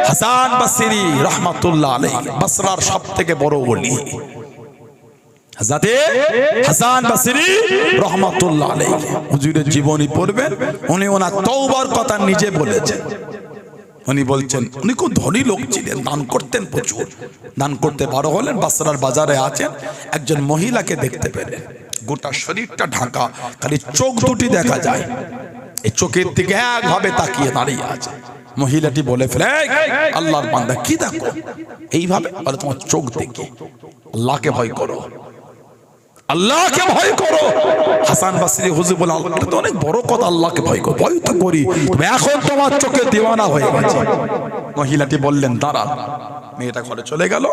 হাসান বসরি রাহমাতুল্লাহ আলাইহি, বসরার সবথেকে বড় ওলি হযরতে হাসান বসরি রাহমাতুল্লাহ আলাইহি। হুজুরের জীবনী পড়বেন, উনি ওনার তওবার কথা নিজে বলেছেন। উনি বলছেন, উনি খুব ধনী লোক ছিলেন, দান করতেন প্রচুর। দান করতে বড় হলেন, বসরার বাজারে আছেন, একজন মহিলাকে দেখতে পেলেন। গোটা শরীরটা ঢাকা, খালি চোখ দুটি দেখা যায়। এই চোখের দিকে একভাবে তাকিয়ে দাঁড়িয়ে আছে। মহিলাটি বলে ফেলে, আল্লাহর বান্দা, কি দেখো? এইভাবে বলে, তোমার চোখ দেখে আল্লাহকে ভয় করো, আল্লাহকে ভয় করো। হাসান বসরি হুজুর বলে, আল্লাহ তো অনেক বড় কথা, আল্লাহকে ভয় করো। ভয় তো করি, এখন তোমার চোখে দিওয়ানা হয়ে গেছে। মহিলাটি বললেন, দাঁড়া। মেয়েটা ঘরে চলে গেল।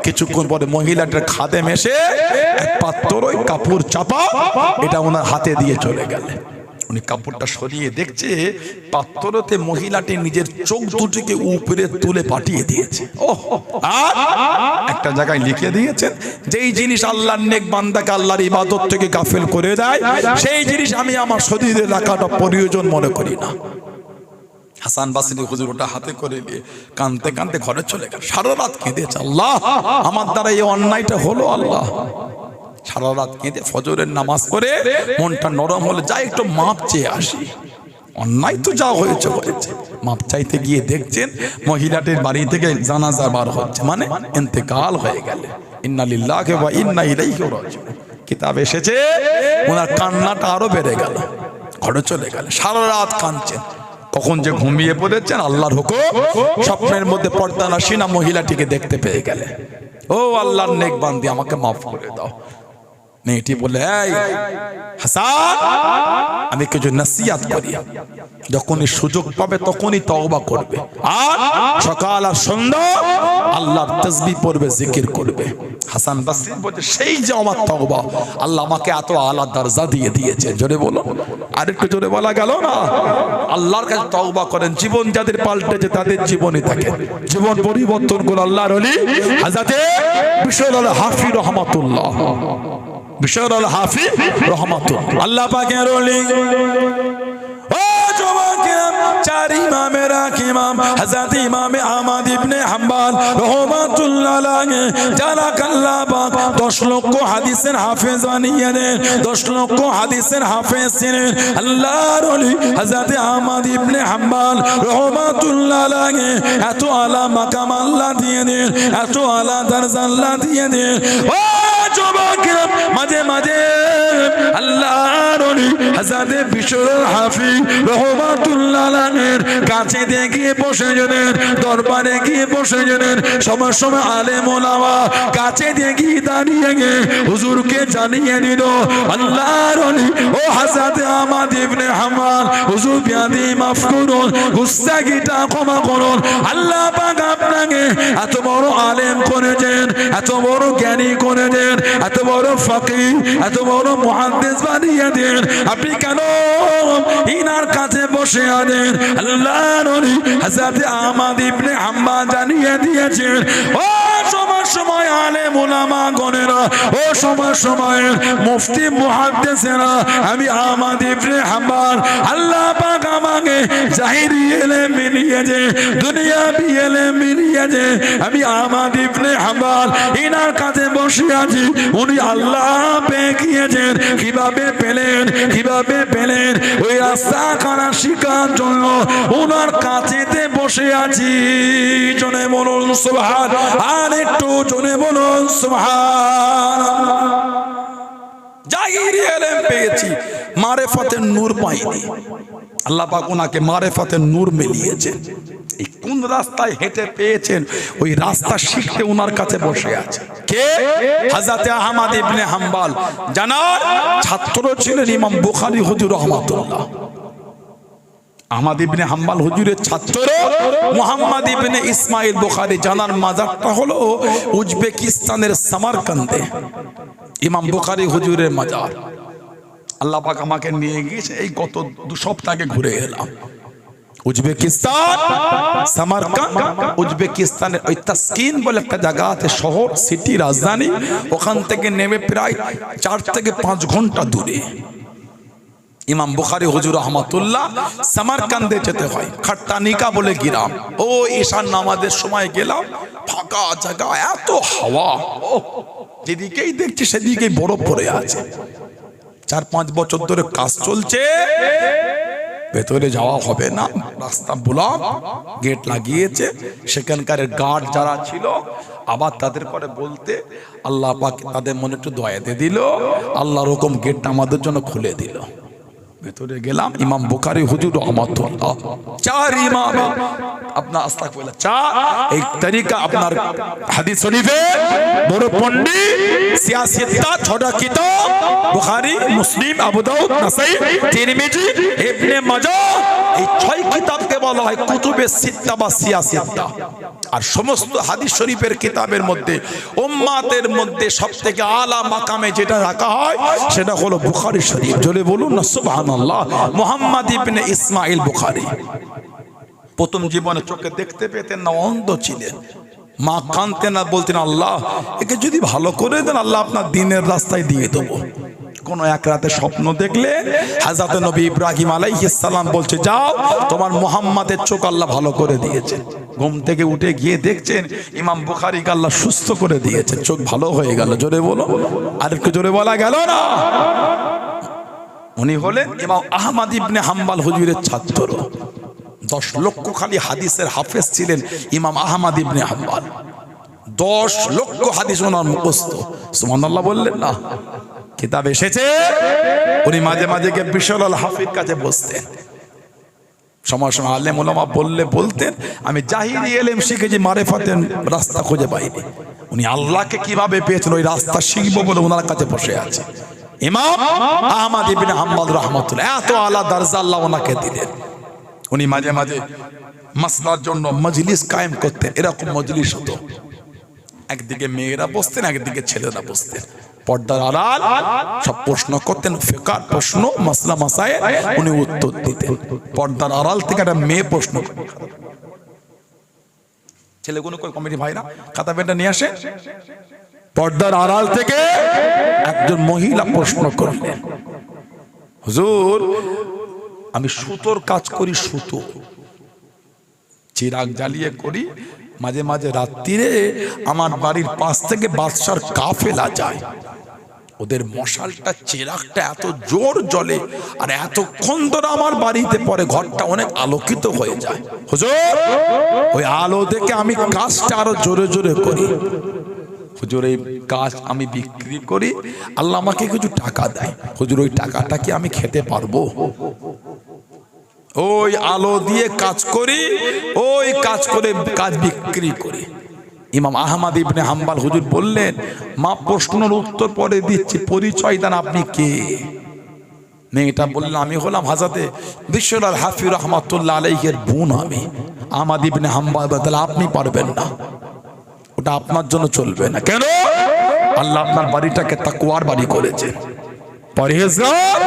কিছুক্ষণ পরে মহিলাটার খাদেম এসে এক পাত্র, ওই কাপড় চাপা, এটা ওনার হাতে দিয়ে চলে গেলেন। উনি কাপড়টা সরিয়ে দেখছে, পাত্রতে মহিলাটি নিজের চোখ দুটিকে উপরে তুলে পাঠিয়ে দিয়েছে। আর একটা জায়গায় লিখে দিয়েছেন, যেই জিনিস আল্লাহর নেক বান্দাকে আল্লাহর ইবাদত থেকে গাফেল করে দেয়, সেই জিনিস আমি আমার শরীরে রাখাটা প্রয়োজন মনে করি না। হাসান বসরি হুজুর ওটা হাতে করে নিয়ে কাঁদতে কাঁদতে ঘরে চলে গেল। সারা রাত কেঁদেছে, আল্লাহ আমার দ্বারা এই অন্যায়টা হলো, আল্লাহ। সারা রাত কেঁদে ফজরের নামাজ করে মনটা নরম হলে যাই একটু মাপ চেয়ে আসি। অন্যায় তো যা হয়েছে হয়েছে, মাপ চাইতে গিয়ে দেখছেন মহিলাটির বাড়ি থেকে জানাজা বার হচ্ছে, মানে ইন্তেকাল হয়ে গেলে। ইন্না লিল্লাহি ওয়া ইন্না ইলাইহি রাজিউন কিতাব এসেছে। ওনার কান্নাটা আরো বেড়ে গেল, ঘরে চলে গেল। সারা রাত কাঁদছেন। কখন যে ঘুমিয়ে পড়েছেন, আল্লাহর হুকুম, স্বপ্নের মধ্যে পর্দা নাশিনা মহিলাটিকে দেখতে পেয়ে গেলে। ও আল্লাহর নেক বান্দি, আমাকে মাফ করে দাও। মেয়েটি বলে, এই হাসান, আমি কিছু নসিহত করি, যখনই সুযোগ পাবে তখনই তওবা করবে, আর সকাল আর সন্ধ্যা আল্লাহর তাসবিহ পড়বে, জিকির করবে। হাসান বসরি বলে, সেই যে আমার তওবা, আল্লাহ আমাকে এত আলা দরজা দিয়ে দিয়েছে। জোরে বলো, আর একটু জোরে বলা গেল না? আল্লাহর কাছে তওবা করেন। জীবন যাদের পাল্টেছে তাদের জীবনে থাকে জীবন পরিবর্তন করে। আল্লাহর ওলি হযরতে বিশর আল হাফি রহমাতুল্লাহ, বিশর আল হাফি রহমাতুল্লাহ, আল্লাহ পাকের ওলি। ও যুবকেরা, চার ইমামের এক ইমাম হযরত ইমাম আহমদ ইবনে হাম্বল রাহমাতুল্লাহ আলাইহি, যারা আল্লাহ পাক 10 লক্ষ হাদিসের হাফেজ বানিয়ে দেন, 10 লক্ষ হাদিসের হাফেজ ছিলেন আল্লাহর ওলি হযরত আহমদ ইবনে হাম্বল রাহমাতুল্লাহ আলাইহি। এত আলা মাকাম আল্লাহ দিয়ে দেন, এত আলা দরজা আল্লাহ দিয়ে দেন। ও যুবকেরা মাঝে মাঝে আল্লাহর ওলি হযরত বিশরুল হাফি রাহমাতুল্লাহ আলাইহির কাছে গিয়ে বসে যেতেন, দরবারে গিয়ে বসে যেতেন। সময় সময় আলেম ওলামা কাছে গিয়ে দাঁড়িয়ে গিয়ে হুজুরকে জানিয়ে দিল, আল্লাহর ওলি ও হযরত আহমদ ইবনে হাম্বল, হুজুর বিয়াদি মাফ করুন, গুস্তাখিটা ক্ষমা করুন। আল্লাহ পাক আপনাকে এত বড় আলেম করেছেন, এত বড় জ্ঞানী করেছেন, এত বড় ফকিহ, এত বড় মুহাদ্দিস বানিয়ে দেন, আপনি কেন ইনার কাছে বসে আছেন? আল্লাহর ওলি হযরত আহমদ ইবনে হাম্বল জানিয়ে দিয়েছেন, ও সময় সময় আলেম উলামা গণেরা, ও সময় সময় মুফতি মুহাদ্দিসেরা, আমি আহমদ ইবনে হাম্বল আল্লাহ পাক আমাকে জাহিরি ইলম মিলিয়েছে, দুনিয়াবি ইলম মিলিয়েছে। আমি আহমদ ইবনে হাম্বল ইনার কাছে বসে আছি, উনি আল্লাহ পেয়ে গিয়েছেন। কিভাবে পেলেন, কিভাবে পেলেন? ওই রাস্তা কানা শিকার জন্য ওনার কাছেতে বসে আছি। জনে বলুন সুবহান, আর একটু জনে বলুন সুবহান। জাহিরি ইলম পেয়েছি, মারিফাতের নূর পাইনি। আল্লাহ পাক ওনাকে মারিফাতের নূর মিলিয়েছেন। এই কোন রাস্তায় হেঁটে পেয়েছেন, ওই রাস্তা শিখতে ওনার কাছে বসে আছে। কে? হযরত আহমদ ইবনে হাম্বল। জানার ছাত্র ছিলেন ইমাম বুখারী হুজুর রাহমাতুল্লাহ। আহমদ ইবনে হাম্বল হুজুরের ছাত্র মুহাম্মদ ইবনে ইসমাইল বুখারী। জানার মাজারটা হলো উজবেকিস্তানের সামারকান্দে ইমাম বুখারী হুজুরের মাজার। আল্লাহ পাক আমাকে নিয়ে গিয়েছে, এই গত 2 সপ্তাহ আগে ঘুরে এলাম। উজবেকিস্তান সামারকান্দ, উজবেকিস্তানের ওই তাসকিন বলে একটা জায়গা আছে, শহর, সিটি, রাজধানী। ওখান থেকে নেমে প্রায় 4 থেকে 5 ঘন্টা দূরে ইমাম বুখারী হুজুর রাহমাতুল্লাহ সামারকান্দে যেতে হয়। খাট্টানিকা বলে গ্রাম। ও ঈশার নামাজের সময় গেলাম, ফাঁকা জায়গা, এত হাওয়া, যেদিকেই দেখছি সেদিকেই বরফ পড়ে আছে। 4-5 বছর ধরে কাজ চলছে, ভেতরে যাওয়া হবে না, রাস্তা ব্লক, গেট লাগিয়েছে। সেখানকার গার্ড যারা ছিল আবার তাদের করে বলতে আল্লাহ পাক তাদের মনে একটু দয়া দিয়ে দিল, আল্লাহর হুকুম গেটটা আমাদের জন্য খুলে দিল। ভেতরে গেলাম, ইমাম বুখারী হুজুর রাহমাতুল্লাহ, 4 ইমাম আপনার আস্তাগফিরুল্লাহ, 4 এই তরিকা আপনার হাদিস শরীফে বড় পণ্ডিত, সিয়াসিত্তা, ছোট কিতাব বুখারী, মুসলিম, আবু দাউদ, নাসাই, তিরমিজি, ইবনে মাজাহ, এই 6 কিতাবকে বলা হয় কুতুবে সিত্তা বা সিয়াসিত্তা। আর সমস্ত হাদিস শরীফের কিতাবের মধ্যে উম্মাতের মধ্যে সবথেকে আলা মাকামে যেটা রাখা হয় সেটা হলো বুখারী শরীফ। জোরে বলুন না সুবহানাল্লাহ। মুহাম্মদ ইবনে ইসমাইল বুখারী প্রথম জীবনে চোখে দেখতে পেতেন না, অন্ধ ছিলেন। মা কাঁদতেন না, বলতেন আল্লাহ একে যদি ভালো করে দেন, আল্লাহ আপনার দিনের রাস্তায় দিয়ে দেবো। কোন এক রাতে স্বপ্ন দেখলে হযরত নবী ইব্রাহিম আলাইহিস সালাম বলছে, যাও তোমার মুহাম্মাদের চোখ আল্লাহ ভালো করে দিয়েছে। ঘুম থেকে উঠে গিয়ে দেখছেন ইমাম বুখারীকে আল্লাহ সুস্থ করে দিয়েছে, চোখ ভালো হয়ে গেল। জোরে বলো, আর একটু জোরে বলা গেল না? উনি হলেন ইমাম আহমদ ইবনে হাম্বল হুজুরের ছাত্র। 10 লক্ষ খালি হাদিসের হাফেজ ছিলেন ইমাম আহমদ ইবনে হাম্বল। 10 লক্ষ হাদিস ওনার মুখস্থ। সুবহানাল্লাহ বললেন না? কিতাব এসেছে, উনি মাঝে মাঝে গিয়ে বিশরুল হাফির কাছে বসতেন। সময় সময় আলেম ওলামা বলতেন আমি জাহিরি ইলম শিখেছি, মারিফাতের রাস্তা খুঁজে পাইনি। উনি আল্লাহকে কিভাবে পেয়েছেন ওই রাস্তা শিখবো বলে ওনার কাছে বসে আছে ইমাম আহমদ ইবনে হাম্বল রাহমাতুল্লাহ। এত আলা দরজা আল্লাহ ওনাকে দিলেন। উনি মাঝে মাঝে মাসলার জন্য মজলিস কায়েম করতেন। এরকম মজলিস হতো, একদিকে মেয়েরা বসতেন, একদিকে ছেলেরা বসতেন। পর্দার আড়াল সব প্রশ্ন করতেন, ফিকহ প্রশ্ন, মাসলা মাসায়েল উনি উত্তর দিতেন। পর্দার আড়াল থেকে একটা মেয়ে প্রশ্ন করতেন। ছেলেগুলো কই কমিটি ভাইরা খাতা পেনটা নিয়ে আসে। পর্দার আড়াল থেকে একজন মহিলা প্রশ্ন করলেন, হুজুর আমি সুতোর কাজ করি, সুতো চিরাগ জ্বালিয়ে করি, মাঝে মাঝে রাত্রিরে আমার বাড়ির পাশ থেকে বাদশার কাফেলা যায়, ওদের মশালটা চিরাগটা এত জোর জ্বলে আর এতক্ষণ ধরে আমার বাড়িতে পরে ঘরটা অনেক আলোকিত হয়ে যায়। হুজুর ওই আলো দেখে আমি কাজটা আরো জোরে জোরে করি। হুজুর এই কাজ আমি বিক্রি করি, আল্লাহ আমাকে কিছু টাকা দেয়, হুজুর ওই টাকাটা কি আমি খেতে পারবো? ওই আলো দিয়ে কাজ করি, ওই কাজ করে কাজ বিক্রি করি। ইমাম আহমদ ইবনে হাম্বল হুজুর বললেন, মা প্রশ্নের উত্তর পরে দিচ্ছি, পরিচয় দেন আপনি কে? মেয়েটা বললেন, আমি হলাম হযরতে বিশ্বলাল হাফি রহমাতুল্লাহ আলাইহির বোন আমি। আহমদ ইবনে হাম্বল বললেন, আপনি পারবেন না, ওটা আপনার জন্য চলবে না। কেন? আল্লাহ আপনার বাড়িটাকে তাকওয়ার বাড়ি করেছে, পরহেজগার,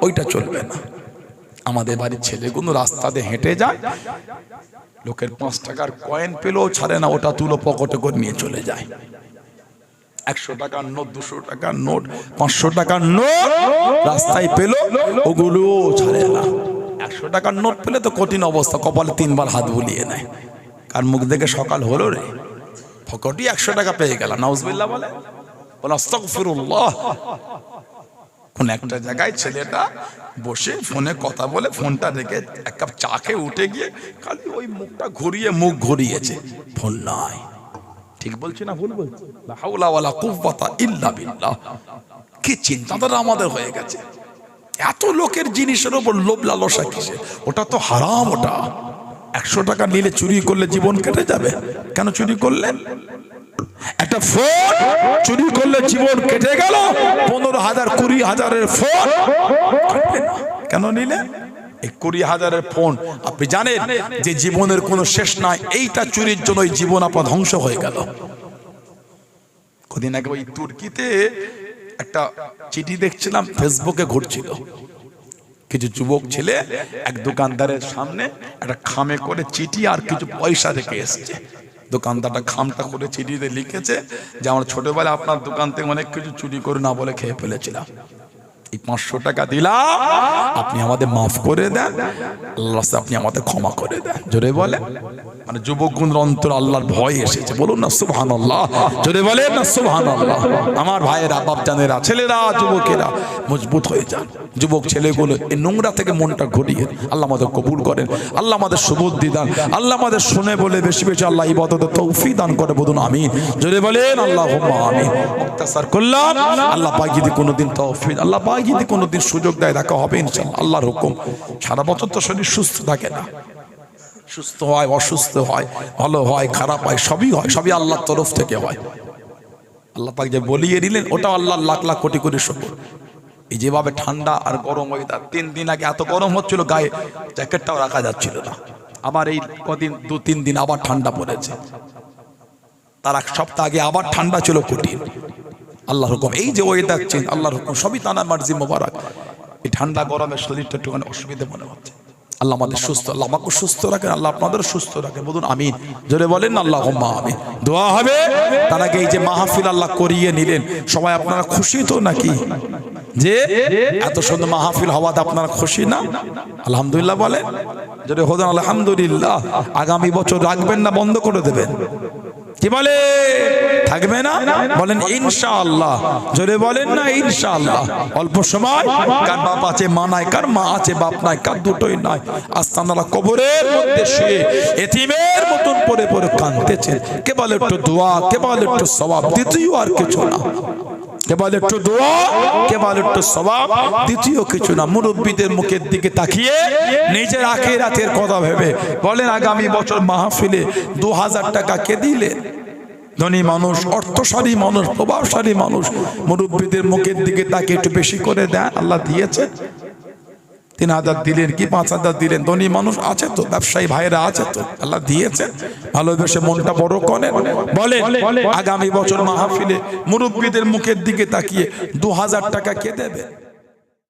ওইটা চলবে না। আমাদের বাড়ির ছেলেগুলো রাস্তা দিয়ে হেঁটে যায়, লোকের 5 টাকার কয়েন পেলেও ছাড়ে না, ওটা তুলো পকেটে করে নিয়ে চলে যায়। 100 টাকার নোট, 200 টাকার নোট, 500 টাকার নোট রাস্তায় পেল, ওগুলো ছাড়ে না। 100 টাকার নোট পেলে তো কঠিন অবস্থা, কপালে 3 বার হাত বুলিয়ে নেয়, কার মুখ দেখে সকাল হলো রে, ফকটি 100 টাকা পেয়ে গেল, নাউজুবিল্লাহ বলে, আস্তাগফিরুল্লাহ। কোন একটা জায়গায় ছেলেটা বসে ফোনে কথা বলে, ফোনটা রেখে 1 কাপ চা খেয়ে উঠে গিয়ে খালি ওই মুখটা ঘুরিয়ে, মুখ ঘুরিয়েছে, ফোন নাই। ঠিক বলছি না ভুল বলছি? লা হাওলা ওয়ালা কুওয়াতা ইল্লা বিল্লাহ। কি চিন্তাধারা আমাদের হয়ে গেছে! এত লোকের জিনিসের উপর লোভ লালসা কিসে? ওটা তো হারাম। ওটা 100 টাকা নিলে চুরি করলে জীবন কেটে যাবে। কেন চুরি করলেন? একটা ফোন চুরি করলে জীবন কেটে গেল, 15,000 20,000-এর ফোন কাটবে না। কেন নিলে? এই 20,000-এর ফোন, আপনি জানেন যে জীবনের কোনো শেষ নাই, এইটা চুরির জন্য এই জীবন আপনার ধ্বংস হয়ে গেল। কদিন আগে ওই তুর্কিতে একটা চিঠি দেখছিলাম, ফেসবুকে ঘুরছিল। কিছু যুবক ছেলে এক দোকানদারের সামনে একটা খামে করে চিঠি আর কিছু পয়সা রেখে এসেছে। দোকানদারটা খামটা করে চিঠিতে লিখেছে যে আমার ছোটবেলায় আপনার দোকান থেকে অনেক কিছু চুরি করে না বলে খেয়ে ফেলেছিলাম, এই 500 টাকা দিলাম, আপনি আমাদের মাফ করে দেন, আল্লাহ আপনি আমাদের ক্ষমা করে দেন। জোরে বলে, মানে যুবকগুলোর অন্তর আল্লাহর ভয় এসেছে, বলুন না সুবহানাল্লাহ। জোরে বলেন না সুবহানাল্লাহ। আমার ভাইয়েরা, বাপজানেরা, ছেলেরা, যুবকেরা মজবুত হয়ে যান। যুবক ছেলেগুলো এই নোংরা থেকে মনটা ঘুরিয়ে আল্লাহ আমাদের কবুল করেন, আল্লাহ আমাদের সুবুদ্ধি দান, আল্লাহ আমাদের শুনে বলে বেশি বেশি আল্লাহ ইবাদতের তৌফিক দান করে, বলুন আমিন। জোরে বলেন আল্লাহুম্মা আমিন। মুক্তাসার করলাম, আল্লাহ পাক যদি কোনোদিন তৌফিক, আল্লাহ পাক যদি কোনোদিন সুযোগ দেয়, দেখা হবে ইনশাআল্লাহ, আল্লাহর হুকুম। সারা বছর তো শরীর সুস্থ থাকে না, সুস্থ হয়, অসুস্থ হয়, ভালো হয়, খারাপ হয়, সবই হয়, সবই আল্লাহর তরফ থেকে হয়। আল্লাহ পাক যে বলিয়ে দিলেন, ওটা আল্লাহর লাখ লাখ কোটি কোটি শুকর। এই যেভাবে ঠান্ডা আর গরম ওয়েদার, 3 দিন আগে এত গরম হচ্ছিল, গায়ে জ্যাকেটটাও রাখা যাচ্ছিল না। আবার এই কদিন 2-3 দিন আবার ঠান্ডা পড়েছে, তার 1 সপ্তাহ আগে আবার ঠান্ডা ছিল কঠিন। আল্লাহর হুকুম, এই যে ওয়েদার চেঞ্জ, আল্লাহর হুকুম, সবই তার মার্জি মোবারক। এই ঠান্ডা গরমে শরীরটা একটুখানি অসুবিধা মনে হচ্ছে। আল্লাহ আমাদের সুস্থ, আল্লাহ আমাকে সুস্থ রাখেন, আল্লাহ আপনাদের সুস্থ রাখেন, বলুন আমিন। জোরে বলেন আল্লাহুম্মা আমিন। দোয়া হবে। তার আগে এই যে মাহফিল আল্লাহ করিয়ে নিলেন, সবাই আপনারা খুশি তো নাকি? যে এত সুন্দর মাহফিল হওয়াতে আপনারা খুশি না? আলহামদুলিল্লাহ বলেন। জোরে হোদান আলহামদুলিল্লাহ। আগামী বছর রাখবেন না বন্ধ করে দেবেন? কি বলে, থাকবে না? বলেন ইনশাআল্লাহ। জোরে বলেন না ইনশাআল্লাহ। অল্প সময়, কার বাপ আছে মা নাই, কার মা আছে বাপ নাই, কার দুটোই নাই, আস্তানারা কবরের মধ্যে শুয়ে এতিমের মতন পড়ে পড়ে কাঁদতেছেন। কেবল একটু দোয়া, কেবল একটু সওয়াব, দ্বিতীয় আর কিছু না। কেবল একটু দোয়া, কেবল একটু সওয়াব, দ্বিতীয় কিছু না। মুরব্বীদের মুখের দিকে তাকিয়ে নিজের আখিরাতের কথা ভেবে বলেন, আগামী বছর মাহফিলে 2000 টাকা কে দিলেন? ধনী মানুষ, অর্থশালী মানুষ, প্রভাবশালী মানুষ, মুরব্বীদের মুখের দিকে তাকিয়ে একটু বেশি করে দেন। আল্লাহ দিয়েছে, 3000 দিলেন কি 5000 দিলেন? ধনী মানুষ আছে তো, ব্যবসায়ী ভাইরা আছে তো, আল্লাহ দিয়েছেন, ভালোবেসে মনটা বড় করেন। বলেন আগামী বছর মাহফিলে মুরব্বীদের মুখের দিকে তাকিয়ে 2000 টাকা কে দেবে?